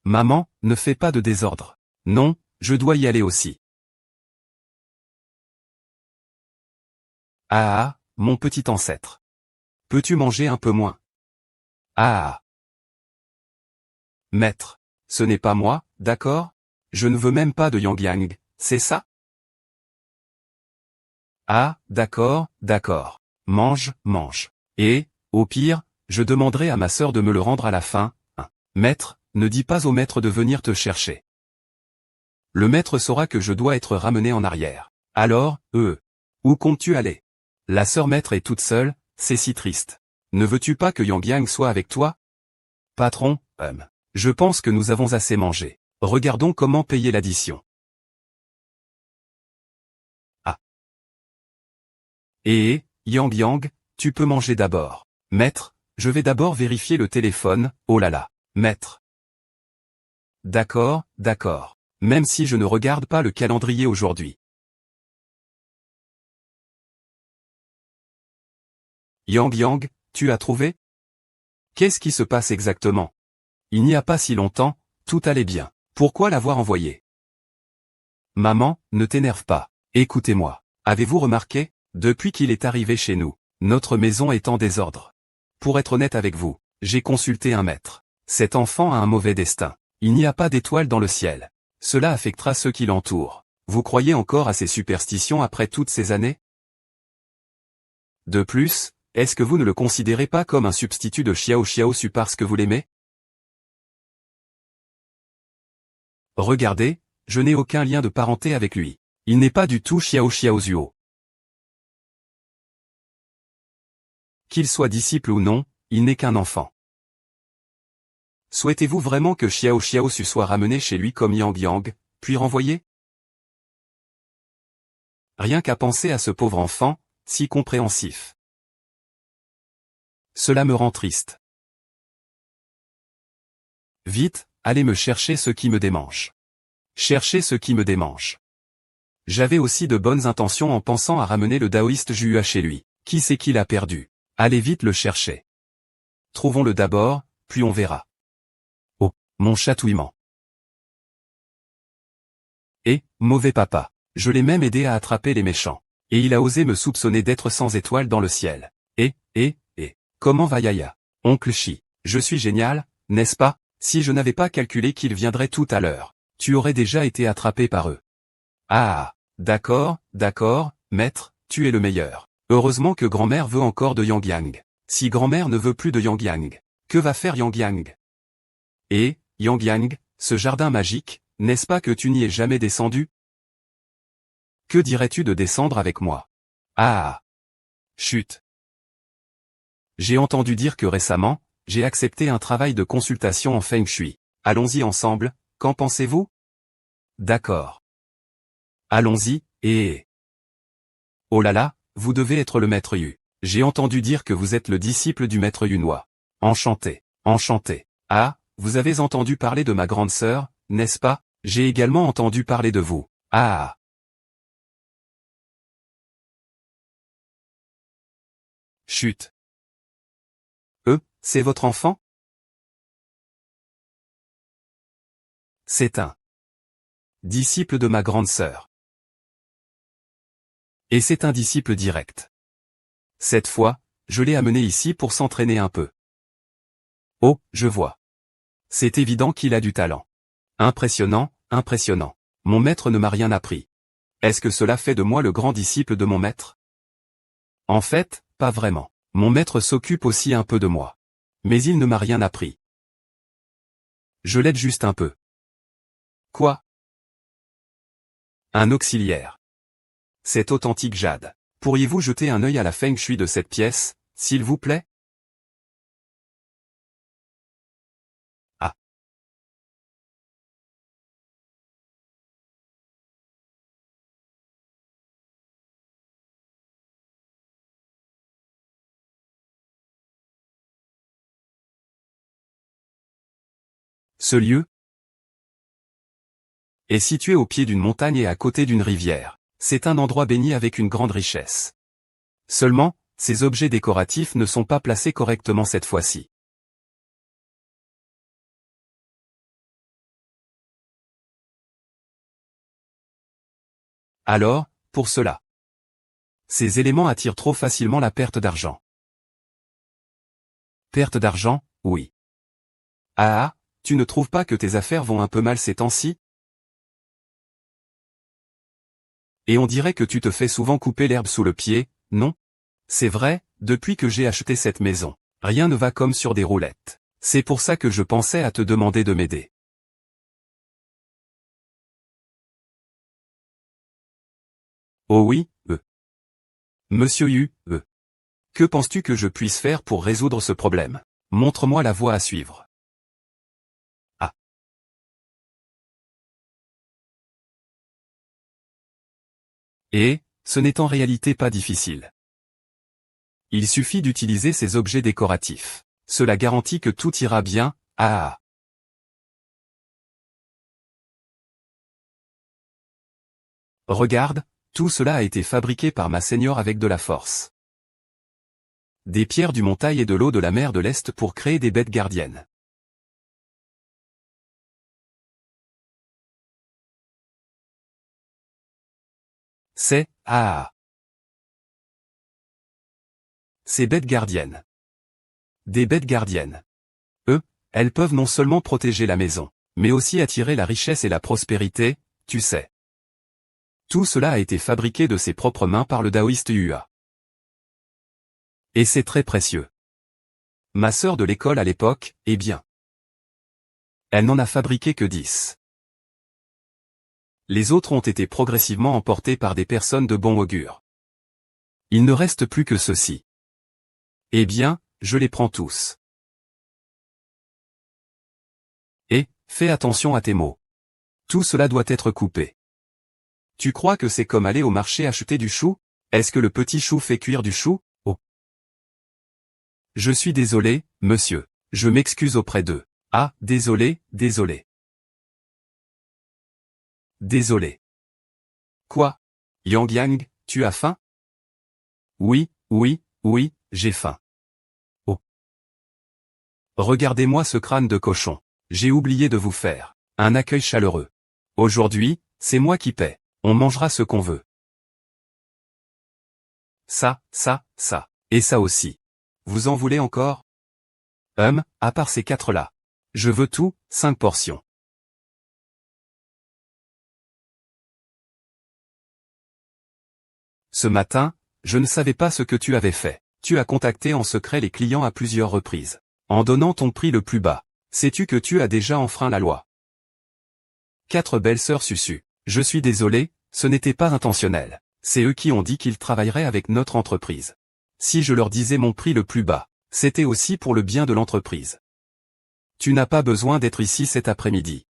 Speaker 1: Maman, ne fais pas de désordre. Non, je dois y aller aussi. Ah, mon petit ancêtre. Peux-tu manger un peu moins? Ah. Maître. Ce n'est pas moi, d'accord? Je ne veux même pas de Yang Yang, c'est ça? Ah, d'accord, d'accord. Mange, mange. Et, au pire, je demanderai à ma sœur de me le rendre à la fin. Maître, ne dis pas au maître de venir te chercher. Le maître saura que je dois être ramené en arrière. Alors, où comptes-tu aller? La sœur maître est toute seule, c'est si triste. Ne veux-tu pas que Yang Yang soit avec toi? Patron, je pense que nous avons assez mangé. Regardons comment payer l'addition. Ah. Yang Yang, tu peux manger d'abord. Maître, je vais d'abord vérifier le téléphone, oh là là. Maître. D'accord, d'accord. Même si je ne regarde pas le calendrier aujourd'hui. Yang Yang, tu as trouvé? Qu'est-ce qui se passe exactement? Il n'y a pas si longtemps, tout allait bien. Pourquoi l'avoir envoyé? Maman, ne t'énerve pas. Écoutez-moi. Avez-vous remarqué, depuis qu'il est arrivé chez nous, notre maison est en désordre. Pour être honnête avec vous, j'ai consulté un maître. Cet enfant a un mauvais destin. Il n'y a pas d'étoiles dans le ciel. Cela affectera ceux qui l'entourent. Vous croyez encore à ces superstitions après toutes ces années? De plus, est-ce que vous ne le considérez pas comme un substitut de Xiao Xiao Su parce que vous l'aimez? Regardez, je n'ai aucun lien de parenté avec lui. Il n'est pas du tout Xiao Xiao Zuo. Qu'il soit disciple ou non, il n'est qu'un enfant. Souhaitez-vous vraiment que Xiao Xiao Su soit ramené chez lui comme Yang Yang, puis renvoyé? Rien qu'à penser à ce pauvre enfant, si compréhensif. Cela me rend triste. Vite, allez me chercher ce qui me démange. Cherchez ce qui me démange. J'avais aussi de bonnes intentions en pensant à ramener le taoïste Jua chez lui. Qui c'est qu'il a perdu? Allez vite le chercher. Trouvons-le d'abord, puis on verra. Oh, mon chatouillement. Mauvais papa. Je l'ai même aidé à attraper les méchants. Et il a osé me soupçonner d'être sans étoiles dans le ciel. Comment va Yaya? Oncle Chi. Je suis génial, n'est-ce pas? Si je n'avais pas calculé qu'ils viendraient tout à l'heure, tu aurais déjà été attrapé par eux. Ah, d'accord, maître, tu es le meilleur. Heureusement que grand-mère veut encore de Yang Yang. Si grand-mère ne veut plus de Yang Yang, que va faire Yang Yang? Yang Yang, ce jardin magique, n'est-ce pas que tu n'y es jamais descendu? Que dirais-tu de descendre avec moi? Ah. Chut. J'ai entendu dire que récemment, j'ai accepté un travail de consultation en Feng Shui. Allons-y ensemble, qu'en pensez-vous? D'accord. Allons-y, et... Oh là là, vous devez être le maître Yu. J'ai entendu dire que vous êtes le disciple du maître Yunois. Enchanté, enchanté. Ah, vous avez entendu parler de ma grande sœur, n'est-ce pas? J'ai également entendu parler de vous. Ah. Chut. C'est votre enfant? C'est un disciple de ma grande sœur. Et c'est un disciple direct. Cette fois, je l'ai amené ici pour s'entraîner un peu. Oh, je vois. C'est évident qu'il a du talent. Impressionnant, impressionnant. Mon maître ne m'a rien appris. Est-ce que cela fait de moi le grand disciple de mon maître? En fait, pas vraiment. Mon maître s'occupe aussi un peu de moi. Mais il ne m'a rien appris. Je l'aide juste un peu. Quoi? Un auxiliaire. C'est authentique Jade. Pourriez-vous jeter un œil à la feng shui de cette pièce, s'il vous plaît? Ah. Ce lieu est situé au pied d'une montagne et à côté d'une rivière. C'est un endroit béni avec une grande richesse. Seulement, ces objets décoratifs ne sont pas placés correctement cette fois-ci. Alors, pour cela, ces éléments attirent trop facilement la perte d'argent. Perte d'argent, oui. Ah, tu ne trouves pas que tes affaires vont un peu mal ces temps-ci? Et on dirait que tu te fais souvent couper l'herbe sous le pied, non? C'est vrai, depuis que j'ai acheté cette maison, rien ne va comme sur des roulettes. C'est pour ça que je pensais à te demander de m'aider. Oh oui, Monsieur Yu, que penses-tu que je puisse faire pour résoudre ce problème? Montre-moi la voie à suivre. Ah. Et, ce n'est en réalité pas difficile. Il suffit d'utiliser ces objets décoratifs. Cela garantit que tout ira bien, ah. Regarde, tout cela a été fabriqué par ma seigneur avec de la force. Des pierres du montagne et de l'eau de la mer de l'Est pour créer des bêtes gardiennes. C'est, ah. Ces bêtes gardiennes. Des bêtes gardiennes. Elles peuvent non seulement protéger la maison, mais aussi attirer la richesse et la prospérité, tu sais. Tout cela a été fabriqué de ses propres mains par le taoïste Hua. Et c'est très précieux. Ma sœur de l'école à l'époque, eh bien. Elle n'en a fabriqué que 10. Les autres ont été progressivement emportés par des personnes de bon augure. Il ne reste plus que ceux-ci. Eh bien, je les prends tous. Et, fais attention à tes mots. Tout cela doit être coupé. Tu crois que c'est comme aller au marché acheter du chou? Est-ce que le petit chou fait cuire du chou? Oh. Je suis désolé, monsieur. Je m'excuse auprès d'eux. Ah, désolé, désolé. Désolé. Quoi? Yang Yang, tu as faim? Oui, oui, oui, j'ai faim. Oh. Regardez-moi ce crâne de cochon. J'ai oublié de vous faire un accueil chaleureux. Aujourd'hui, c'est moi qui paie. On mangera ce qu'on veut. Ça, et ça aussi. Vous en voulez encore? À part ces 4-là. Je veux tout, 5 portions. Ce matin, je ne savais pas ce que tu avais fait. Tu as contacté en secret les clients à plusieurs reprises. En donnant ton prix le plus bas. Sais-tu que tu as déjà enfreint la loi? 4 belles sœurs susu. Je suis désolé, ce n'était pas intentionnel. C'est eux qui ont dit qu'ils travailleraient avec notre entreprise. Si je leur disais mon prix le plus bas, c'était aussi pour le bien de l'entreprise. Tu n'as pas besoin d'être ici cet après-midi.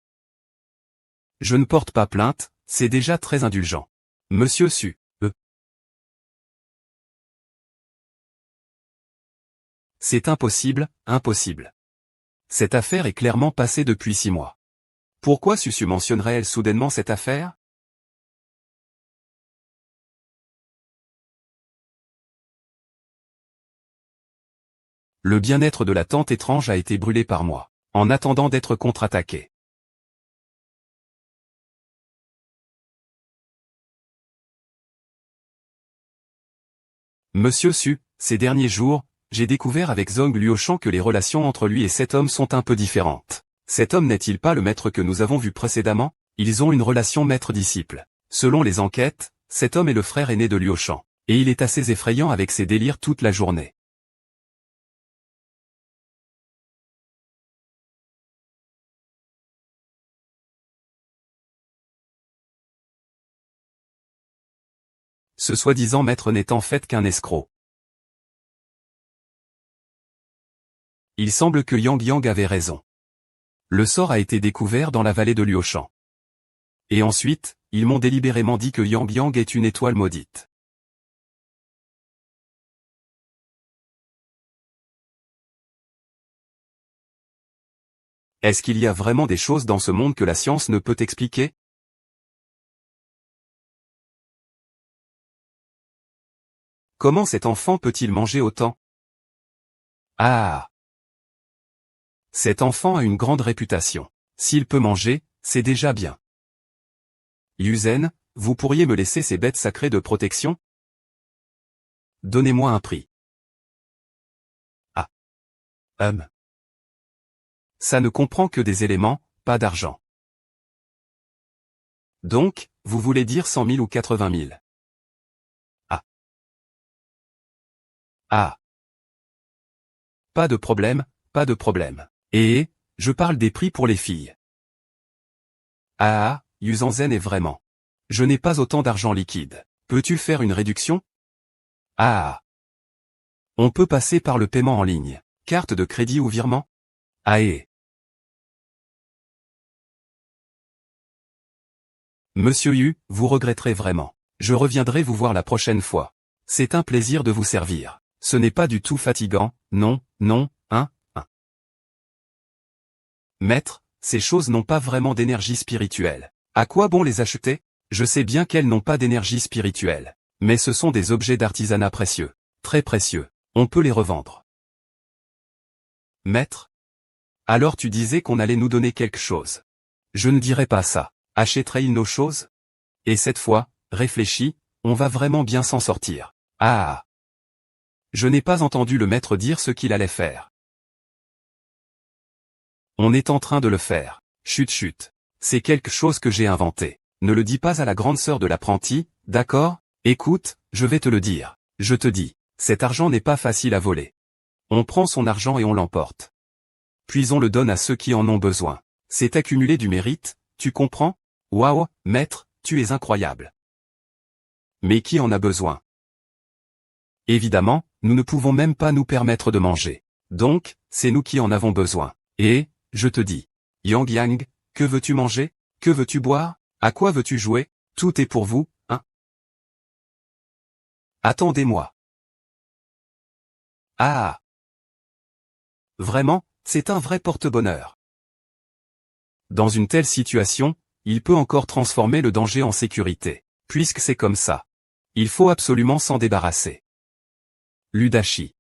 Speaker 1: Je ne porte pas plainte, c'est déjà très indulgent. Monsieur Su. C'est impossible, impossible. Cette affaire est clairement passée depuis 6 mois. Pourquoi Susu mentionnerait-elle soudainement cette affaire? Le bien-être de la tante étrange a été brûlé par moi, en attendant d'être contre-attaqué. Monsieur Su, ces derniers jours, j'ai découvert avec Zhong Luoshan que les relations entre lui et cet homme sont un peu différentes. Cet homme n'est-il pas le maître que nous avons vu précédemment? Ils ont une relation maître-disciple. Selon les enquêtes, cet homme est le frère aîné de Luoshan, et il est assez effrayant avec ses délires toute la journée. Ce soi-disant maître n'est en fait qu'un escroc. Il semble que Yang Yang avait raison. Le sort a été découvert dans la vallée de Luoshan. Et ensuite, ils m'ont délibérément dit que Yang Yang est une étoile maudite. Est-ce qu'il y a vraiment des choses dans ce monde que la science ne peut expliquer? Comment cet enfant peut-il manger autant? Ah! Cet enfant a une grande réputation. S'il peut manger, c'est déjà bien. Yuzen, vous pourriez me laisser ces bêtes sacrées de protection? Donnez-moi un prix. Ah. Ça ne comprend que des éléments, pas d'argent. Donc, vous voulez dire 100 000 ou 80 000? Ah. Ah. Pas de problème, pas de problème. Et, je parle des prix pour les filles. Ah, Yuzanzen est vraiment. Je n'ai pas autant d'argent liquide. Peux-tu faire une réduction? Ah. On peut passer par le paiement en ligne. Carte de crédit ou virement? Ah et. Monsieur Yu, vous regretterez vraiment. Je reviendrai vous voir la prochaine fois. C'est un plaisir de vous servir. Ce n'est pas du tout fatigant, non, non, hein. Maître, ces choses n'ont pas vraiment d'énergie spirituelle. À quoi bon les acheter? Je sais bien qu'elles n'ont pas d'énergie spirituelle. Mais ce sont des objets d'artisanat précieux. Très précieux. On peut les revendre. Maître? Alors tu disais qu'on allait nous donner quelque chose. Je ne dirais pas ça. Achèterait-il nos choses? Et cette fois, réfléchis, on va vraiment bien s'en sortir. Ah! Je n'ai pas entendu le maître dire ce qu'il allait faire. On est en train de le faire. Chut chut. C'est quelque chose que j'ai inventé. Ne le dis pas à la grande sœur de l'apprenti, d'accord? Écoute, je vais te le dire. Je te dis, cet argent n'est pas facile à voler. On prend son argent et on l'emporte. Puis on le donne à ceux qui en ont besoin. C'est accumuler du mérite, tu comprends? Waouh, maître, tu es incroyable. Mais qui en a besoin? Évidemment, nous ne pouvons même pas nous permettre de manger. Donc, c'est nous qui en avons besoin. Et, je te dis, Yang Yang, que veux-tu manger? Que veux-tu boire? À quoi veux-tu jouer? Tout est pour vous, hein? Attendez-moi. Ah! Vraiment, c'est un vrai porte-bonheur. Dans une telle situation, il peut encore transformer le danger en sécurité. Puisque c'est comme ça. Il faut absolument s'en débarrasser. Ludashi.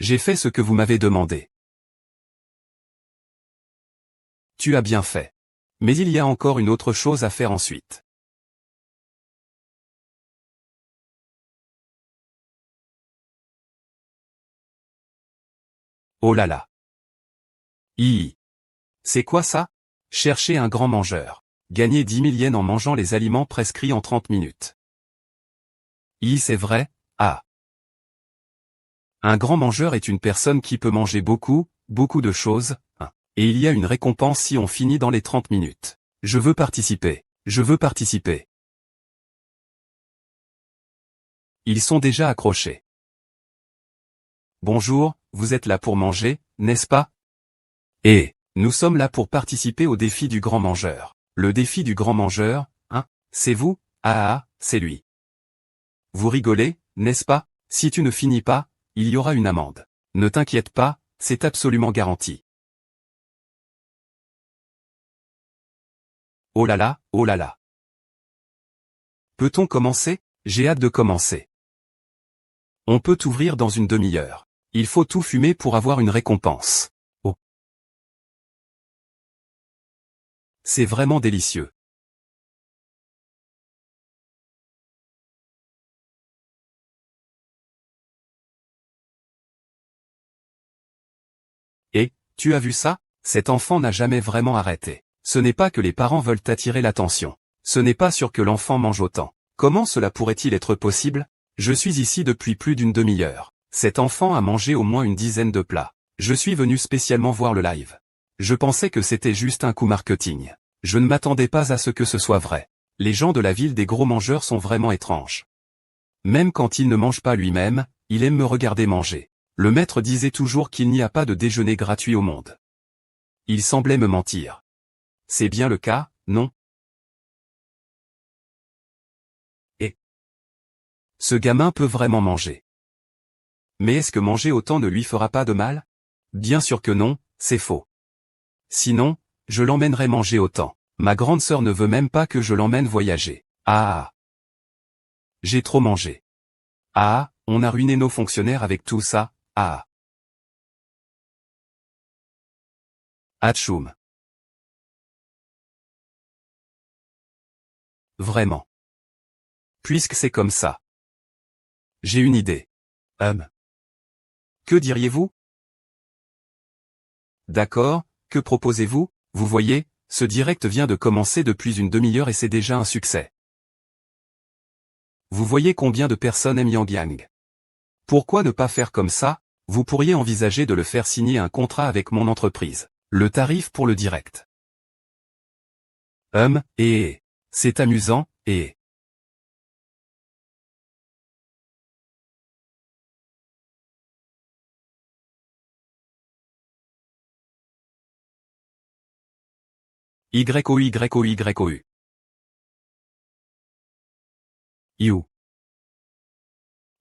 Speaker 1: J'ai fait ce que vous m'avez demandé. Tu as bien fait. Mais il y a encore une autre chose à faire ensuite. Oh là là. C'est quoi ça? Chercher un grand mangeur. Gagner 10 000 yens en mangeant les aliments prescrits en 30 minutes. C'est vrai, ah. Un grand mangeur est une personne qui peut manger beaucoup, beaucoup de choses, hein. Et il y a une récompense si on finit dans les 30 minutes. Je veux participer. Je veux participer. Ils sont déjà accrochés. Bonjour, vous êtes là pour manger, n'est-ce pas? Et nous sommes là pour participer au défi du grand mangeur. Le défi du grand mangeur, hein? C'est vous? Ah, c'est lui. Vous rigolez, n'est-ce pas? Si tu ne finis pas, il y aura une amende. Ne t'inquiète pas, c'est absolument garanti. Oh là là, oh là là. Peut-on commencer? J'ai hâte de commencer. On peut ouvrir dans une demi-heure. Il faut tout fumer pour avoir une récompense. Oh. C'est vraiment délicieux. Et, tu as vu ça? Cet enfant n'a jamais vraiment arrêté. Ce n'est pas que les parents veulent attirer l'attention. Ce n'est pas sûr que l'enfant mange autant. Comment cela pourrait-il être possible? Je suis ici depuis plus d'une demi-heure. Cet enfant a mangé au moins une dizaine de plats. Je suis venu spécialement voir le live. Je pensais que c'était juste un coup marketing. Je ne m'attendais pas à ce que ce soit vrai. Les gens de la ville des gros mangeurs sont vraiment étranges. Même quand il ne mange pas lui-même, il aime me regarder manger. Le maître disait toujours qu'il n'y a pas de déjeuner gratuit au monde. Il semblait me mentir. C'est bien le cas, non? Et ce gamin peut vraiment manger. Mais est-ce que manger autant ne lui fera pas de mal? Bien sûr que non, c'est faux. Sinon, je l'emmènerai manger autant. Ma grande sœur ne veut même pas que je l'emmène voyager. Ah! J'ai trop mangé. Ah, on a ruiné nos fonctionnaires avec tout ça, ah! Atchoum. Vraiment. Puisque c'est comme ça. J'ai une idée. Que diriez-vous? D'accord, que proposez-vous? Vous voyez, ce direct vient de commencer depuis une demi-heure et c'est déjà un succès. Vous voyez combien de personnes aiment Yang Yang. Pourquoi ne pas faire comme ça? Vous pourriez envisager de le faire signer un contrat avec mon entreprise. Le tarif pour le direct. C'est amusant, et... YOU. You.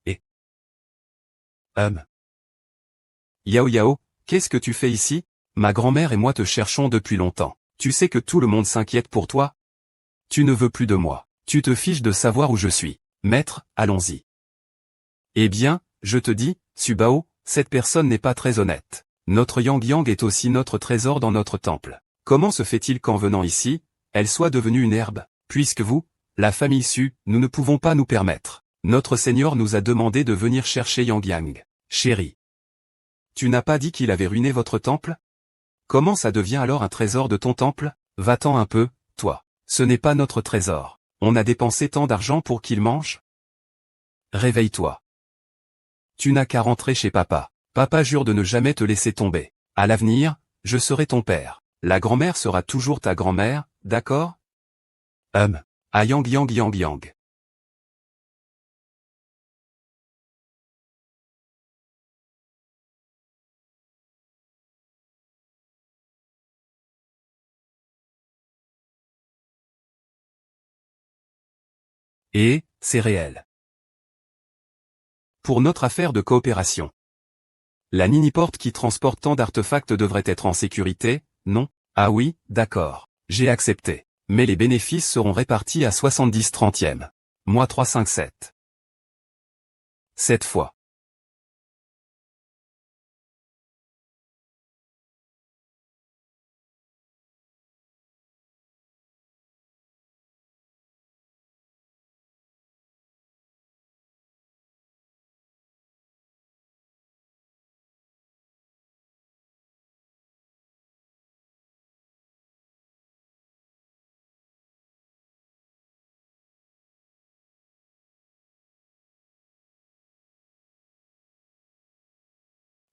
Speaker 1: Et... Yao Yao, qu'est-ce que tu fais ici? Ma grand-mère et moi te cherchons depuis longtemps. Tu sais que tout le monde s'inquiète pour toi? Tu ne veux plus de moi. Tu te fiches de savoir où je suis. Maître, allons-y. Eh bien, je te dis, Subao, cette personne n'est pas très honnête. Notre Yang Yang est aussi notre trésor dans notre temple. Comment se fait-il qu'en venant ici, elle soit devenue une herbe, puisque vous, la famille Su, nous ne pouvons pas nous permettre. Notre Seigneur nous a demandé de venir chercher Yang Yang. Chérie. Tu n'as pas dit qu'il avait ruiné votre temple? Comment ça devient alors un trésor de ton temple? Va-t'en un peu, toi. Ce n'est pas notre trésor. On a dépensé tant d'argent pour qu'il mange? Réveille-toi. Tu n'as qu'à rentrer chez papa. Papa jure de ne jamais te laisser tomber. À l'avenir, je serai ton père. La grand-mère sera toujours ta grand-mère, d'accord? Ah Yang Yang Yang Yang. Et, c'est réel. Pour notre affaire de coopération. La Niniporte qui transporte tant d'artefacts devrait être en sécurité, non? Ah oui, d'accord. J'ai accepté. Mais les bénéfices seront répartis à 70/30. Moi 357. Cette fois.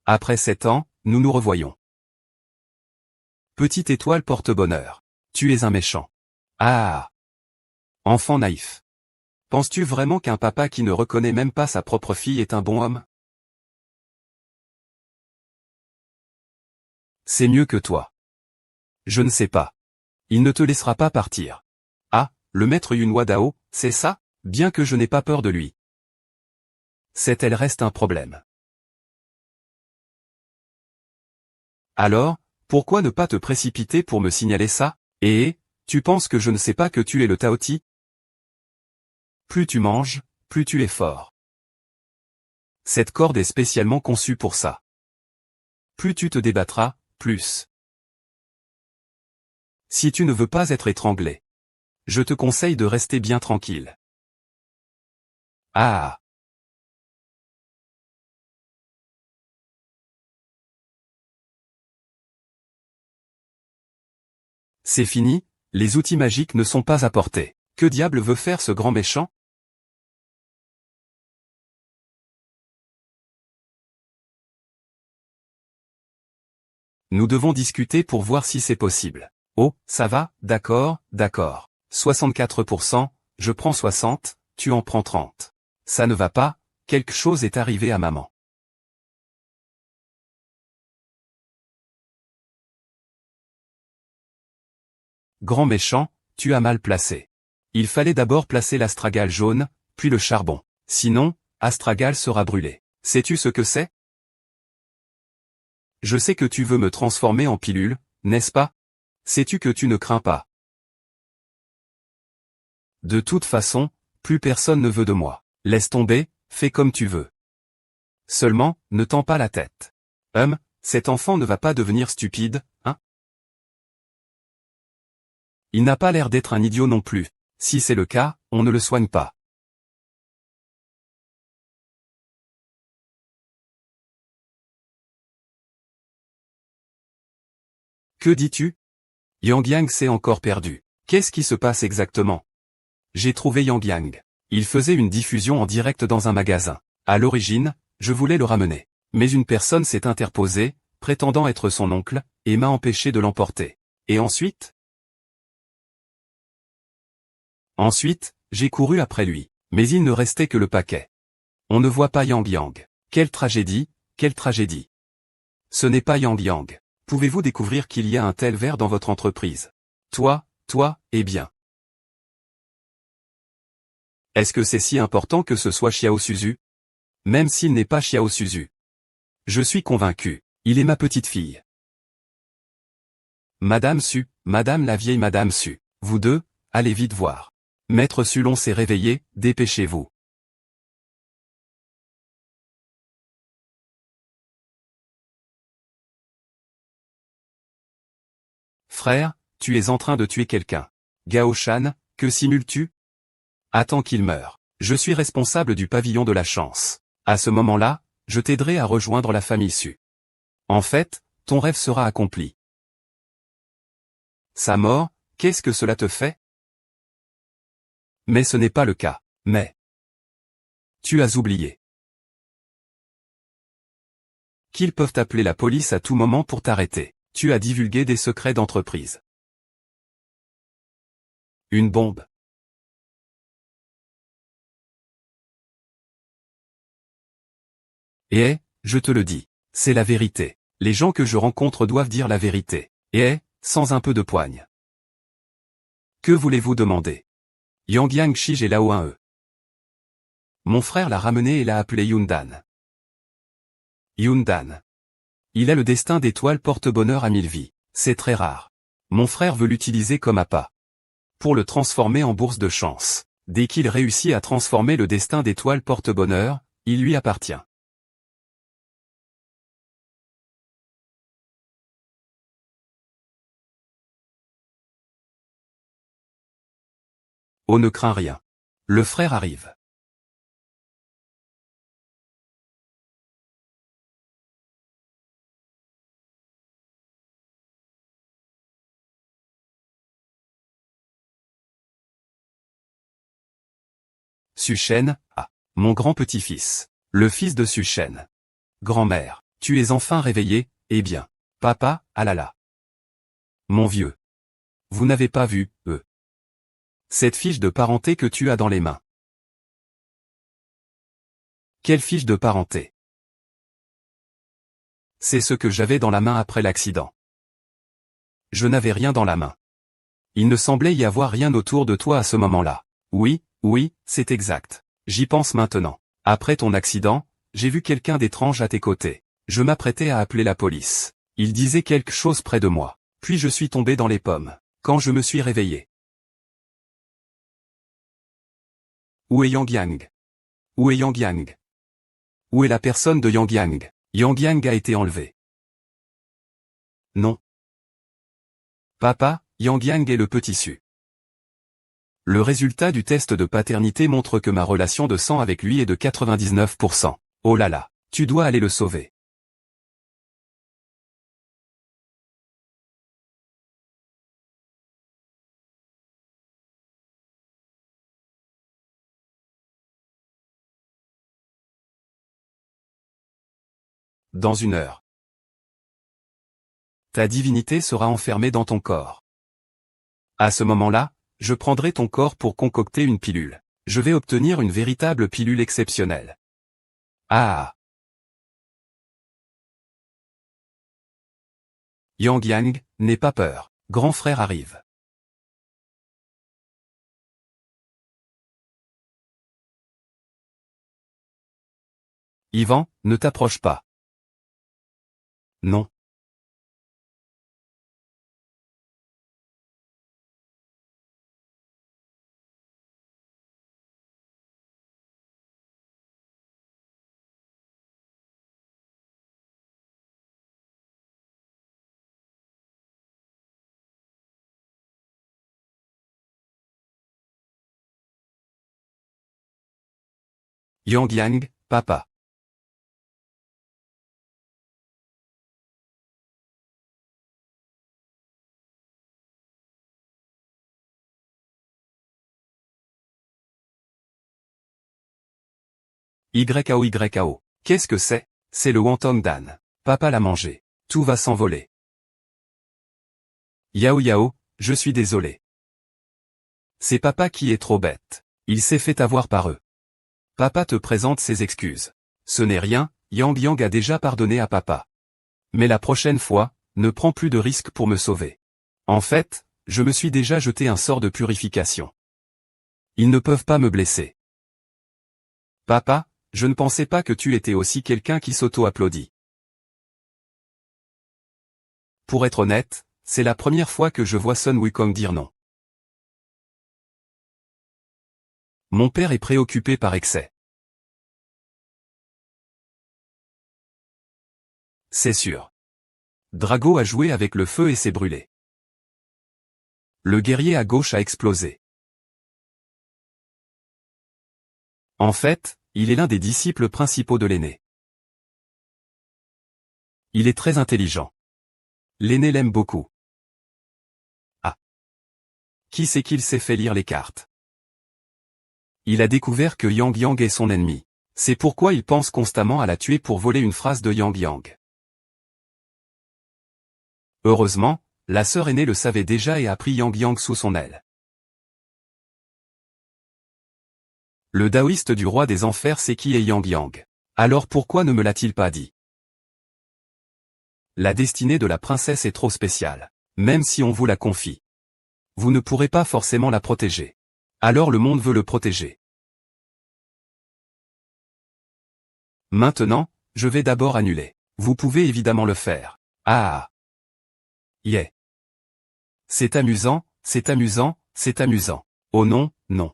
Speaker 1: Après 7 ans, nous nous revoyons. Petite étoile porte bonheur. Tu es un méchant. Ah! Enfant naïf. Penses-tu vraiment qu'un papa qui ne reconnaît même pas sa propre fille est un bon homme? C'est mieux que toi. Je ne sais pas. Il ne te laissera pas partir. Ah, le maître Yunhua Dao, c'est ça? Bien que je n'ai pas peur de lui. Elle reste un problème. Alors, pourquoi ne pas te précipiter pour me signaler ça? Et, tu penses que je ne sais pas que tu es le Taoti? Plus tu manges, plus tu es fort. Cette corde est spécialement conçue pour ça. Plus tu te débattras, plus. Si tu ne veux pas être étranglé, je te conseille de rester bien tranquille. Ah! C'est fini, les outils magiques ne sont pas apportés. Que diable veut faire ce grand méchant? Nous devons discuter pour voir si c'est possible. Oh, ça va, d'accord, d'accord. 64%, je prends 60, tu en prends 30. Ça ne va pas, quelque chose est arrivé à maman. Grand méchant, tu as mal placé. Il fallait d'abord placer l'astragale jaune, puis le charbon. Sinon, astragale sera brûlé. Sais-tu ce que c'est? Je sais que tu veux me transformer en pilule, n'est-ce pas? Sais-tu que tu ne crains pas? De toute façon, plus personne ne veut de moi. Laisse tomber, fais comme tu veux. Seulement, ne tends pas la tête. Cet enfant ne va pas devenir stupide, hein? Il n'a pas l'air d'être un idiot non plus. Si c'est le cas, on ne le soigne pas. Que dis-tu? Yang Yang s'est encore perdu. Qu'est-ce qui se passe exactement? J'ai trouvé Yang Yang. Il faisait une diffusion en direct dans un magasin. À l'origine, je voulais le ramener. Mais une personne s'est interposée, prétendant être son oncle, et m'a empêché de l'emporter. Et ensuite? Ensuite, j'ai couru après lui. Mais il ne restait que le paquet. On ne voit pas Yang Yang. Quelle tragédie, quelle tragédie. Ce n'est pas Yang Yang. Pouvez-vous découvrir qu'il y a un tel verre dans votre entreprise? Toi, eh bien. Est-ce que c'est si important que ce soit Xiao Suzu? Même s'il n'est pas Xiao Suzu. Je suis convaincu. Il est ma petite fille. Madame Su, Madame la vieille Madame Su. Vous deux, allez vite voir. Maître Sulon s'est réveillé, dépêchez-vous. Frère, tu es en train de tuer quelqu'un. Gao Shan, que simules-tu? Attends qu'il meure. Je suis responsable du pavillon de la chance. À ce moment-là, je t'aiderai à rejoindre la famille Su. En fait, ton rêve sera accompli. Sa mort, qu'est-ce que cela te fait? Mais ce n'est pas le cas. Mais tu as oublié qu'ils peuvent appeler la police à tout moment pour t'arrêter. Tu as divulgué des secrets d'entreprise. Une bombe. Et je te le dis, c'est la vérité. Les gens que je rencontre doivent dire la vérité. Et sans un peu de poigne. Que voulez-vous demander? Yang Yang Shij est là-haut un E. Mon frère l'a ramené et l'a appelé Yundan. Yundan. Il a le destin d'étoile porte-bonheur à 1000 vies. C'est très rare. Mon frère veut l'utiliser comme appât. Pour le transformer en bourse de chance. Dès qu'il réussit à transformer le destin d'étoile porte-bonheur, il lui appartient. Oh, ne crains rien. Le frère arrive. Suchen, mon grand petit-fils. Le fils de Suchen. Grand-mère, tu es enfin réveillé, eh bien. Papa, ah là là. Mon vieux. Vous n'avez pas vu, cette fiche de parenté que tu as dans les mains. Quelle fiche de parenté. C'est ce que j'avais dans la main après l'accident. Je n'avais rien dans la main. Il ne semblait y avoir rien autour de toi à ce moment-là. Oui, oui, c'est exact. J'y pense maintenant. Après ton accident, j'ai vu quelqu'un d'étrange à tes côtés. Je m'apprêtais à appeler la police. Il disait quelque chose près de moi. Puis je suis tombé dans les pommes. Quand je me suis réveillé. Où est Yang Yang? Où est Yang Yang? Où est la personne de Yang Yang? Yang Yang a été enlevé. Non. Papa, Yang Yang est le petit su. Le résultat du test de paternité montre que ma relation de sang avec lui est de 99%. Oh là là, tu dois aller le sauver. Dans 1 heure. Ta divinité sera enfermée dans ton corps. À ce moment-là, je prendrai ton corps pour concocter une pilule. Je vais obtenir une véritable pilule exceptionnelle. Ah. Yang Yang, n'aie pas peur. Grand frère arrive. Ivan, ne t'approche pas. Non. Yang Yang, papa. YAO. Qu'est-ce que c'est? C'est le wonton d'Anne. Papa l'a mangé. Tout va s'envoler. Yao Yao, je suis désolé. C'est papa qui est trop bête. Il s'est fait avoir par eux. Papa te présente ses excuses. Ce n'est rien, Yang Yang a déjà pardonné à papa. Mais la prochaine fois, ne prends plus de risques pour me sauver. En fait, je me suis déjà jeté un sort de purification. Ils ne peuvent pas me blesser. Papa, je ne pensais pas que tu étais aussi quelqu'un qui s'auto-applaudit. Pour être honnête, c'est la première fois que je vois Sun Wukong dire non. Mon père est préoccupé par excès. C'est sûr. Drago a joué avec le feu et s'est brûlé. Le guerrier à gauche a explosé. En fait, il est l'un des disciples principaux de l'aîné. Il est très intelligent. L'aîné l'aime beaucoup. Ah. Qui c'est qu'il s'est fait lire les cartes? Il a découvert que Yang Yang est son ennemi. C'est pourquoi il pense constamment à la tuer pour voler une phrase de Yang Yang. Heureusement, la sœur aînée le savait déjà et a pris Yang Yang sous son aile. Le taoïste du roi des enfers sait qui est Yang Yang. Alors pourquoi ne me l'a-t-il pas dit? La destinée de la princesse est trop spéciale. Même si on vous la confie. Vous ne pourrez pas forcément la protéger. Alors le monde veut le protéger. Maintenant, je vais d'abord annuler. Vous pouvez évidemment le faire. Ah. Yeah. C'est amusant, c'est amusant, c'est amusant. Oh non, non.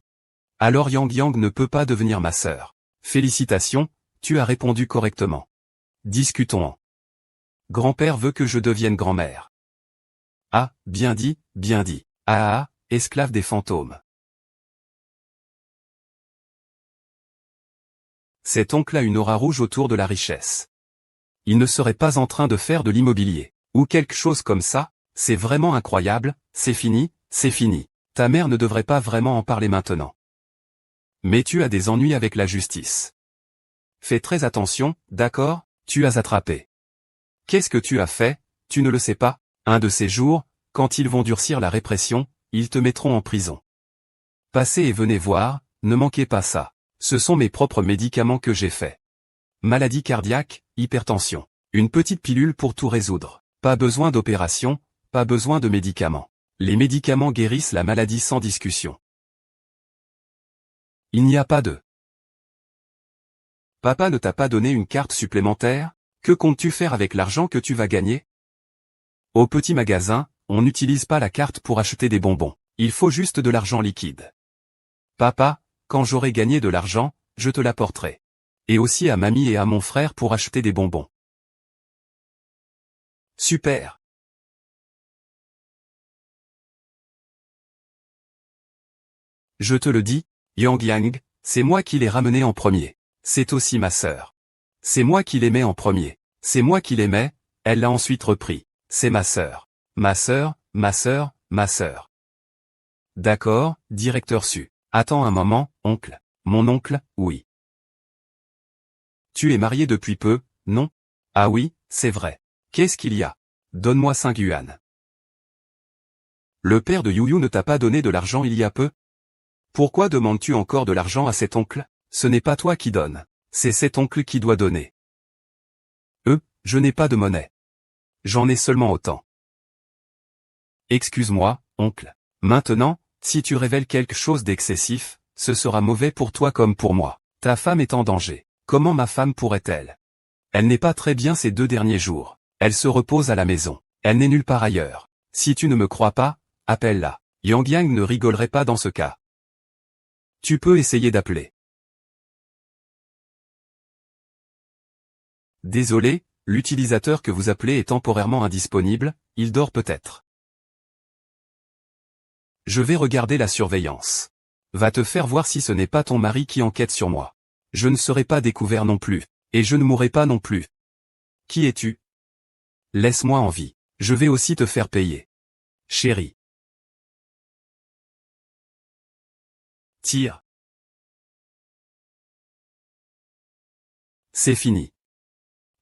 Speaker 1: Alors Yang Yang ne peut pas devenir ma sœur. Félicitations, tu as répondu correctement. Discutons-en. Grand-père veut que je devienne grand-mère. Ah, bien dit, bien dit. Ah, esclave des fantômes. Cet oncle a une aura rouge autour de la richesse. Il ne serait pas en train de faire de l'immobilier, ou quelque chose comme ça, c'est vraiment incroyable, c'est fini, c'est fini. Ta mère ne devrait pas vraiment en parler maintenant. Mais tu as des ennuis avec la justice. Fais très attention, d'accord, tu as attrapé. Qu'est-ce que tu as fait, tu ne le sais pas? Un de ces jours, quand ils vont durcir la répression, ils te mettront en prison. Passez et venez voir, ne manquez pas ça. Ce sont mes propres médicaments que j'ai faits. Maladie cardiaque, hypertension. Une petite pilule pour tout résoudre. Pas besoin d'opération, pas besoin de médicaments. Les médicaments guérissent la maladie sans discussion. Il n'y a pas de... Papa ne t'a pas donné une carte supplémentaire? Que comptes-tu faire avec l'argent que tu vas gagner? Au petit magasin, on n'utilise pas la carte pour acheter des bonbons. Il faut juste de l'argent liquide. Papa, quand j'aurai gagné de l'argent, je te l'apporterai. Et aussi à mamie et à mon frère pour acheter des bonbons. Super. Je te le dis, Yang Yang, c'est moi qui l'ai ramené en premier. C'est aussi ma sœur. C'est moi qui l'aimais en premier. C'est moi qui l'aimais, elle l'a ensuite repris. C'est ma sœur. Ma sœur, ma sœur, ma sœur. D'accord, directeur Su. Attends un moment, oncle. Mon oncle, oui. Tu es marié depuis peu, non? Ah oui, c'est vrai. Qu'est-ce qu'il y a? Donne-moi 5 yuan. Le père de Youyou ne t'a pas donné de l'argent il y a peu? Pourquoi demandes-tu encore de l'argent à cet oncle? Ce n'est pas toi qui donne. C'est cet oncle qui doit donner. Je n'ai pas de monnaie. J'en ai seulement autant. Excuse-moi, oncle. Maintenant, si tu révèles quelque chose d'excessif, ce sera mauvais pour toi comme pour moi. Ta femme est en danger. Comment ma femme pourrait-elle? Elle n'est pas très bien ces 2 derniers jours. Elle se repose à la maison. Elle n'est nulle part ailleurs. Si tu ne me crois pas, appelle-la. Yang Yang ne rigolerait pas dans ce cas. Tu peux essayer d'appeler. Désolé, l'utilisateur que vous appelez est temporairement indisponible, il dort peut-être. Je vais regarder la surveillance. Va te faire voir si ce n'est pas ton mari qui enquête sur moi. Je ne serai pas découvert non plus, et je ne mourrai pas non plus. Qui es-tu? Laisse-moi en vie. Je vais aussi te faire payer. Chérie. Tire. C'est fini.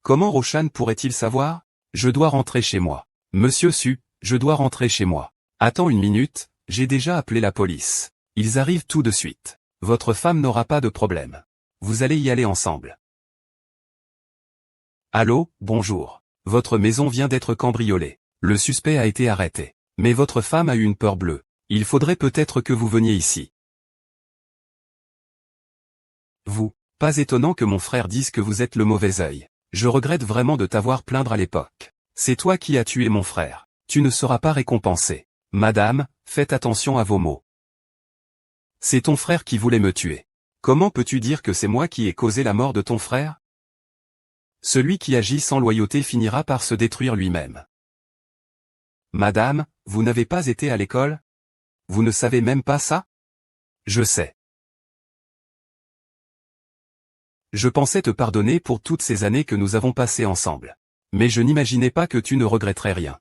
Speaker 1: Comment Roshan pourrait-il savoir? Je dois rentrer chez moi. Monsieur Su, je dois rentrer chez moi. Attends une minute, j'ai déjà appelé la police. Ils arrivent tout de suite. Votre femme n'aura pas de problème. Vous allez y aller ensemble. Allô, bonjour. Votre maison vient d'être cambriolée. Le suspect a été arrêté. Mais votre femme a eu une peur bleue. Il faudrait peut-être que vous veniez ici. Vous, pas étonnant que mon frère dise que vous êtes le mauvais œil. Je regrette vraiment de t'avoir plaindre à l'époque. C'est toi qui as tué mon frère. Tu ne seras pas récompensé. Madame, faites attention à vos mots. C'est ton frère qui voulait me tuer. Comment peux-tu dire que c'est moi qui ai causé la mort de ton frère? Celui qui agit sans loyauté finira par se détruire lui-même. Madame, vous n'avez pas été à l'école? Vous ne savez même pas ça? Je sais. Je pensais te pardonner pour toutes ces années que nous avons passées ensemble. Mais je n'imaginais pas que tu ne regretterais rien.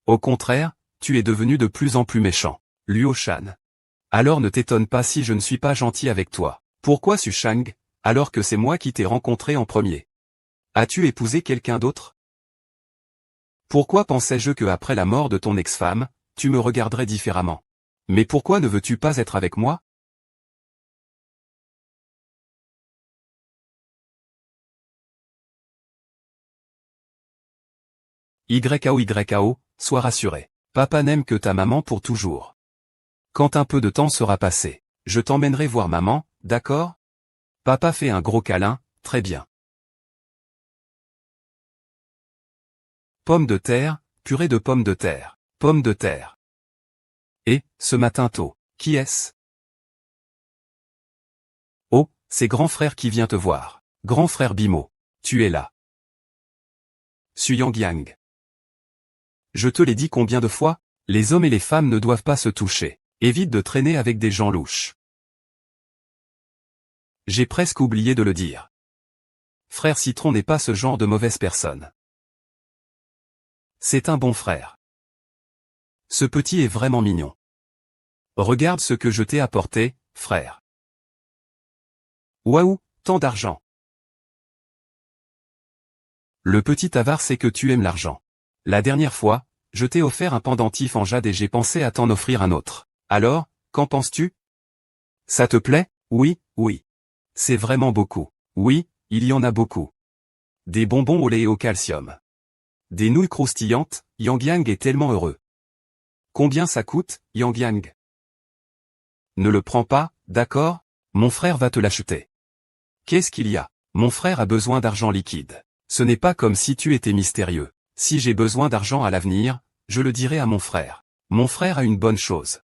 Speaker 1: Au contraire, tu es devenu de plus en plus méchant. Luo Shan. Alors ne t'étonne pas si je ne suis pas gentil avec toi. Pourquoi Su Shang, alors que c'est moi qui t'ai rencontré en premier? As-tu épousé quelqu'un d'autre? Pourquoi pensais-je que après la mort de ton ex-femme, tu me regarderais différemment? Mais pourquoi ne veux-tu pas être avec moi? YAO, sois rassuré. Papa n'aime que ta maman pour toujours. Quand un peu de temps sera passé, je t'emmènerai voir maman, d'accord? Papa fait un gros câlin, très bien. Pommes de terre, purée de pommes de terre, pommes de terre. Et, ce matin tôt, qui est-ce? Oh, c'est grand frère qui vient te voir. Grand frère Bimo, tu es là. Su Yang Yang. Je te l'ai dit combien de fois? Les hommes et les femmes ne doivent pas se toucher. Évite de traîner avec des gens louches. J'ai presque oublié de le dire. Frère Citron n'est pas ce genre de mauvaise personne. C'est un bon frère. Ce petit est vraiment mignon. Regarde ce que je t'ai apporté, frère. Waouh, tant d'argent. Le petit avare sait que tu aimes l'argent. La dernière fois, je t'ai offert un pendentif en jade et j'ai pensé à t'en offrir un autre. Alors, qu'en penses-tu? Ça te plaît? Oui, oui. C'est vraiment beaucoup. Oui, il y en a beaucoup. Des bonbons au lait et au calcium. Des nouilles croustillantes, Yang Yang est tellement heureux. Combien ça coûte, Yang Yang? Ne le prends pas, d'accord? Mon frère va te l'acheter. Qu'est-ce qu'il y a? Mon frère a besoin d'argent liquide. Ce n'est pas comme si tu étais mystérieux. Si j'ai besoin d'argent à l'avenir, je le dirai à mon frère. Mon frère a une bonne chose.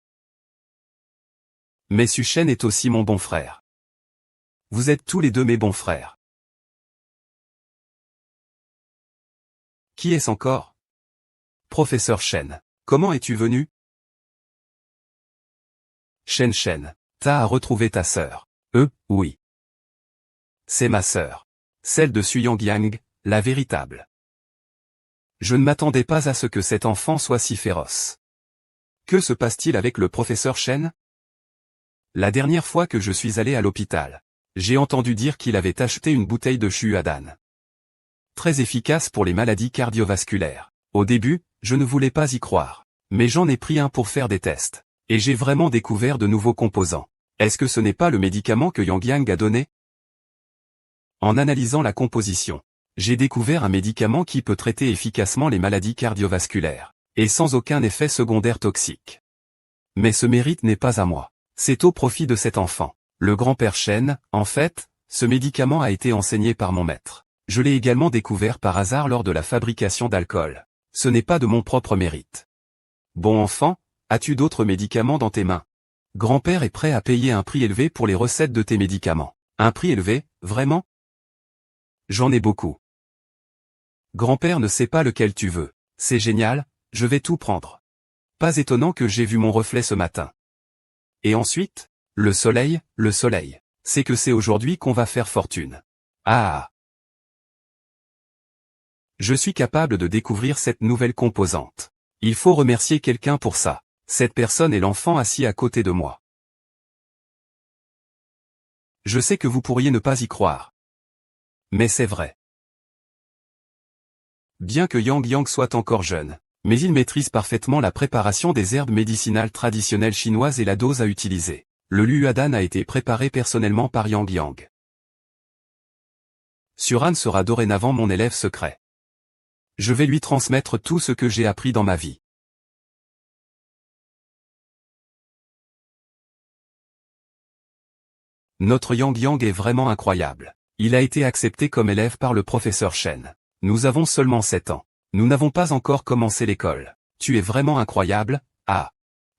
Speaker 1: Mais Suchen est aussi mon bon frère. Vous êtes tous les deux mes bons frères. Qui est-ce encore? Professeur Shen. Comment es-tu venu? Shen, t'as retrouvé ta sœur. Oui. C'est ma sœur. Celle de Su Yang, la véritable. Je ne m'attendais pas à ce que cet enfant soit si féroce. Que se passe-t-il avec le professeur Shen? La dernière fois que je suis allé à l'hôpital, j'ai entendu dire qu'il avait acheté une bouteille de Shuadan. Très efficace pour les maladies cardiovasculaires. Au début, je ne voulais pas y croire. Mais j'en ai pris un pour faire des tests. Et j'ai vraiment découvert de nouveaux composants. Est-ce que ce n'est pas le médicament que Yang Yang a donné? En analysant la composition, j'ai découvert un médicament qui peut traiter efficacement les maladies cardiovasculaires, et sans aucun effet secondaire toxique. Mais ce mérite n'est pas à moi. C'est au profit de cet enfant. Le grand-père Shen, en fait, ce médicament a été enseigné par mon maître. Je l'ai également découvert par hasard lors de la fabrication d'alcool. Ce n'est pas de mon propre mérite. Bon enfant, as-tu d'autres médicaments dans tes mains? Grand-père est prêt à payer un prix élevé pour les recettes de tes médicaments. Un prix élevé, vraiment? J'en ai beaucoup. Grand-père ne sait pas lequel tu veux. C'est génial, je vais tout prendre. Pas étonnant que j'ai vu mon reflet ce matin. Et ensuite, le soleil, c'est que c'est aujourd'hui qu'on va faire fortune. Ah! Je suis capable de découvrir cette nouvelle composante. Il faut remercier quelqu'un pour ça. Cette personne est l'enfant assis à côté de moi. Je sais que vous pourriez ne pas y croire. Mais c'est vrai. Bien que Yang Yang soit encore jeune, mais il maîtrise parfaitement la préparation des herbes médicinales traditionnelles chinoises et la dose à utiliser. Le Luadan a été préparé personnellement par Yang Yang. Suran sera dorénavant mon élève secret. Je vais lui transmettre tout ce que j'ai appris dans ma vie. Notre Yang Yang est vraiment incroyable. Il a été accepté comme élève par le professeur Shen. Nous avons seulement 7 ans. Nous n'avons pas encore commencé l'école. Tu es vraiment incroyable, ah.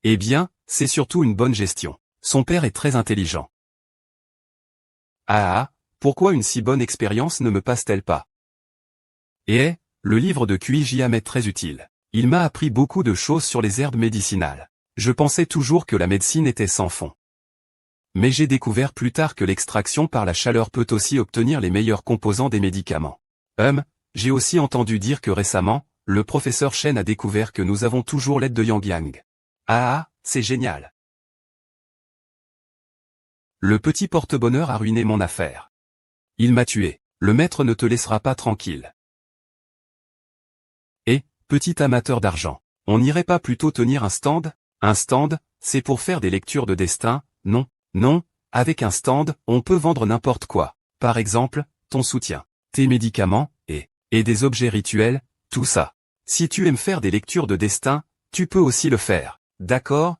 Speaker 1: Eh bien, c'est surtout une bonne gestion. Son père est très intelligent. Ah, pourquoi une si bonne expérience ne me passe-t-elle pas? Le livre de Qi m'est très utile. Il m'a appris beaucoup de choses sur les herbes médicinales. Je pensais toujours que la médecine était sans fond. Mais j'ai découvert plus tard que l'extraction par la chaleur peut aussi obtenir les meilleurs composants des médicaments. J'ai aussi entendu dire que récemment, le professeur Shen a découvert que nous avons toujours l'aide de Yang Yang. Ah, c'est génial. Le petit porte-bonheur a ruiné mon affaire. Il m'a tué. Le maître ne te laissera pas tranquille. Petit amateur d'argent, on n'irait pas plutôt tenir un stand? Un stand, c'est pour faire des lectures de destin, non, non, avec un stand, on peut vendre n'importe quoi. Par exemple, ton soutien, tes médicaments, et des objets rituels, tout ça. Si tu aimes faire des lectures de destin, tu peux aussi le faire. D'accord.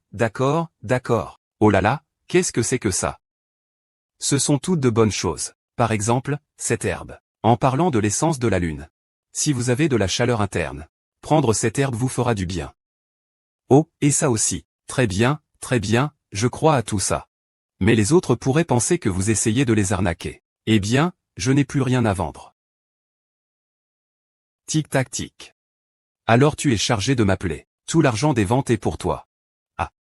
Speaker 1: Oh là là, qu'est-ce que c'est que ça? Ce sont toutes de bonnes choses. Par exemple, cette herbe. En parlant de l'essence de la lune. Si vous avez de la chaleur interne, prendre cette herbe vous fera du bien. Oh, et ça aussi. Très bien, je crois à tout ça. Mais les autres pourraient penser que vous essayez de les arnaquer. Eh bien, je n'ai plus rien à vendre. Tic-tac tic. Alors tu es chargé de m'appeler. Tout l'argent des ventes est pour toi. Ah.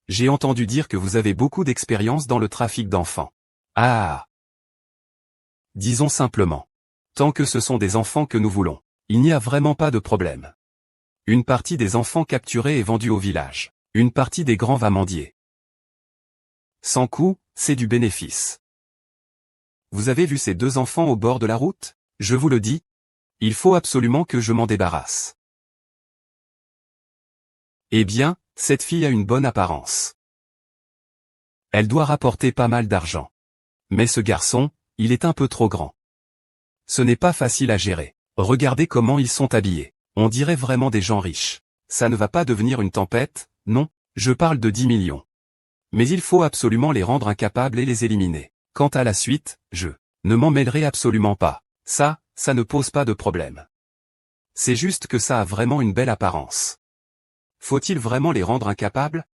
Speaker 1: J'ai entendu dire que vous avez beaucoup d'expérience dans le trafic d'enfants. Ah. Disons simplement. Tant que ce sont des enfants que nous voulons, il n'y a vraiment pas de problème. Une partie des enfants capturés est vendue au village. Une partie des grands va mendier. Sans coût, c'est du bénéfice. Vous avez vu ces 2 enfants au bord de la route? Je vous le dis. Il faut absolument que je m'en débarrasse. Eh bien, cette fille a une bonne apparence. Elle doit rapporter pas mal d'argent. Mais ce garçon, il est un peu trop grand. Ce n'est pas facile à gérer. Regardez comment ils sont habillés. On dirait vraiment des gens riches. Ça ne va pas devenir une tempête, non, je parle de 10 millions. Mais il faut absolument les rendre incapables et les éliminer. Quant à la suite, je ne m'en mêlerai absolument pas. Ça ne pose pas de problème. C'est juste que ça a vraiment une belle apparence. Faut-il vraiment les rendre incapables?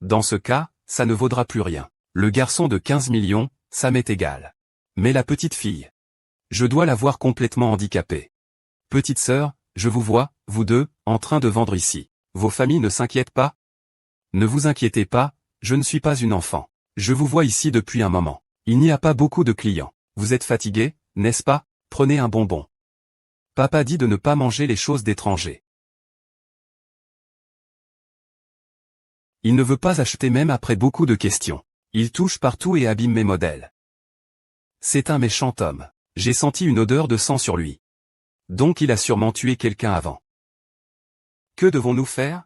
Speaker 1: Dans ce cas, ça ne vaudra plus rien. Le garçon de 15 millions, ça m'est égal. Mais la petite fille, je dois la voir complètement handicapée. Petite sœur, je vous vois, vous deux, en train de vendre ici. Vos familles ne s'inquiètent pas? Ne vous inquiétez pas, je ne suis pas une enfant. Je vous vois ici depuis un moment. Il n'y a pas beaucoup de clients. Vous êtes fatigué, n'est-ce pas? Prenez un bonbon. Papa dit de ne pas manger les choses d'étrangers. Il ne veut pas acheter même après beaucoup de questions. Il touche partout et abîme mes modèles. C'est un méchant homme. J'ai senti une odeur de sang sur lui. Donc il a sûrement tué quelqu'un avant. Que devons-nous faire?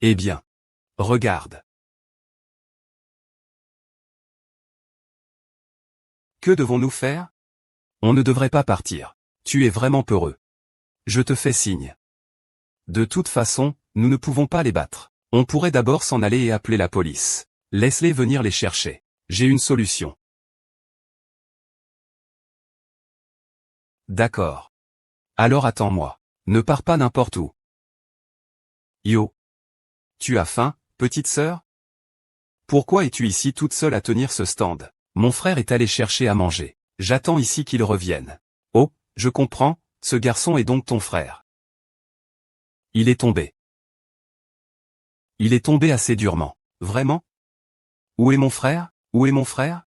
Speaker 1: Eh bien. Regarde. Que devons-nous faire? On ne devrait pas partir. Tu es vraiment peureux. Je te fais signe. De toute façon, nous ne pouvons pas les battre. On pourrait d'abord s'en aller et appeler la police. Laisse-les venir les chercher. J'ai une solution. D'accord. Alors attends-moi. Ne pars pas n'importe où. Yo. Tu as faim, petite sœur? Pourquoi es-tu ici toute seule à tenir ce stand? Mon frère est allé chercher à manger. J'attends ici qu'il revienne. Oh, je comprends, ce garçon est donc ton frère. Il est tombé. Il est tombé assez durement. Vraiment? Où est mon frère? Où est mon frère?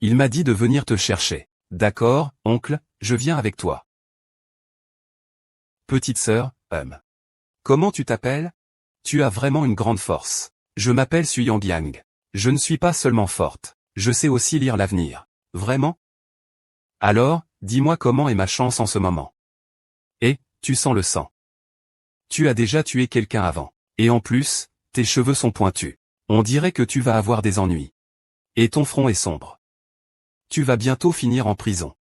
Speaker 1: Il m'a dit de venir te chercher. D'accord, oncle, je viens avec toi. Petite sœur, comment tu t'appelles? Tu as vraiment une grande force. Je m'appelle Su Yang. Je ne suis pas seulement forte, je sais aussi lire l'avenir. Vraiment? Alors, dis-moi comment est ma chance en ce moment. Et, tu sens le sang. Tu as déjà tué quelqu'un avant. Et en plus, tes cheveux sont pointus. On dirait que tu vas avoir des ennuis. Et ton front est sombre. Tu vas bientôt finir en prison.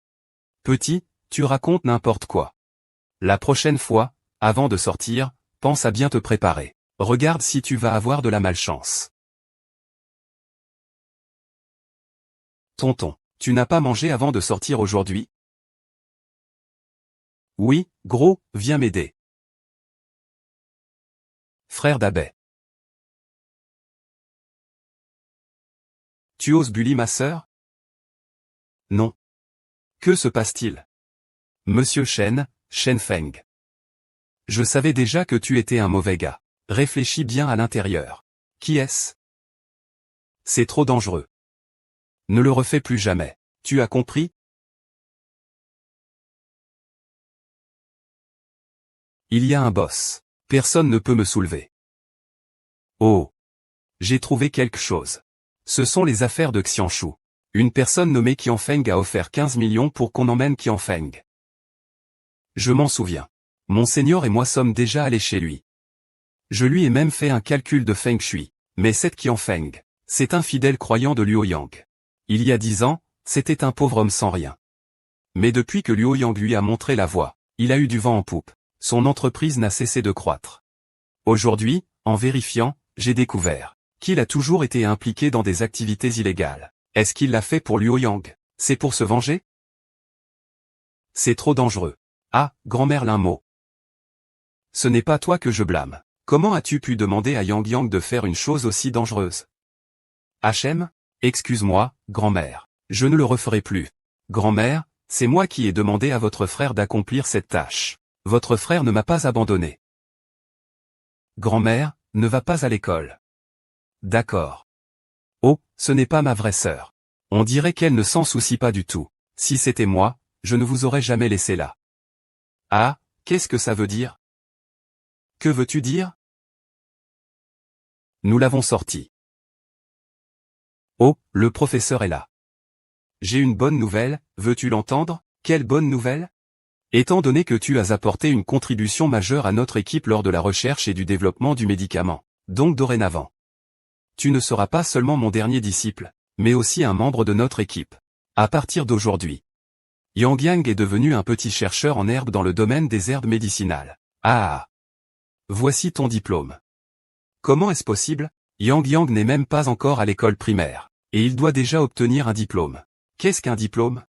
Speaker 1: Petit, tu racontes n'importe quoi. La prochaine fois, avant de sortir, pense à bien te préparer. Regarde si tu vas avoir de la malchance. Tonton, tu n'as pas mangé avant de sortir aujourd'hui? Oui, gros, viens m'aider. Frère d'Abbé. Tu oses bully ma sœur? Non. Que se passe-t-il? Monsieur Shen Feng. Je savais déjà que tu étais un mauvais gars. Réfléchis bien à l'intérieur. Qui est-ce? C'est trop dangereux. Ne le refais plus jamais. Tu as compris? Il y a un boss. Personne ne peut me soulever. Oh. J'ai trouvé quelque chose. Ce sont les affaires de Xianshu. Une personne nommée Qianfeng a offert 15 millions pour qu'on emmène Qianfeng. Je m'en souviens. Monseigneur et moi sommes déjà allés chez lui. Je lui ai même fait un calcul de Feng Shui. Mais cette Qianfeng, c'est un fidèle croyant de Luoyang. Il y a 10 ans, c'était un pauvre homme sans rien. Mais depuis que Luoyang lui a montré la voie, il a eu du vent en poupe. Son entreprise n'a cessé de croître. Aujourd'hui, en vérifiant, j'ai découvert qu'il a toujours été impliqué dans des activités illégales. Est-ce qu'il l'a fait pour Luoyang? C'est pour se venger? C'est trop dangereux. Ah, grand-mère Linmo. Ce n'est pas toi que je blâme. Comment as-tu pu demander à Yang Yang de faire une chose aussi dangereuse? HM? Excuse-moi, grand-mère. Je ne le referai plus. Grand-mère, c'est moi qui ai demandé à votre frère d'accomplir cette tâche. Votre frère ne m'a pas abandonné. Grand-mère, ne va pas à l'école. D'accord. Oh, ce n'est pas ma vraie sœur. On dirait qu'elle ne s'en soucie pas du tout. Si c'était moi, je ne vous aurais jamais laissé là. Ah, qu'est-ce que ça veut dire? Que veux-tu dire? Nous l'avons sorti. Oh, le professeur est là. J'ai une bonne nouvelle, veux-tu l'entendre? Quelle bonne nouvelle? Étant donné que tu as apporté une contribution majeure à notre équipe lors de la recherche et du développement du médicament. Donc dorénavant, Tu ne seras pas seulement mon dernier disciple, mais aussi un membre de notre équipe. À partir d'aujourd'hui, Yang Yang est devenu un petit chercheur en herbes dans le domaine des herbes médicinales. Ah! Voici ton diplôme. Comment est-ce possible? Yang Yang n'est même pas encore à l'école primaire, et il doit déjà obtenir un diplôme. Qu'est-ce qu'un diplôme?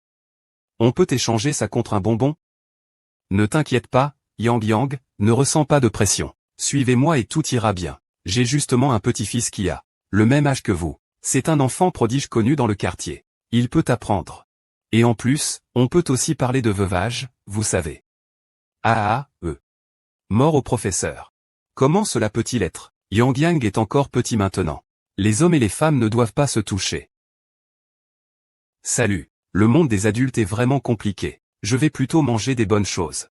Speaker 1: On peut échanger ça contre un bonbon? Ne t'inquiète pas, Yang Yang, ne ressens pas de pression. Suivez-moi et tout ira bien. J'ai justement un petit-fils qui a le même âge que vous. C'est un enfant prodige connu dans le quartier. Il peut apprendre. Et en plus, on peut aussi parler de veuvage, vous savez. Mort au professeur. Comment cela peut-il être? Yang Yang est encore petit maintenant. Les hommes et les femmes ne doivent pas se toucher. Salut. Le monde des adultes est vraiment compliqué. Je vais plutôt manger des bonnes choses.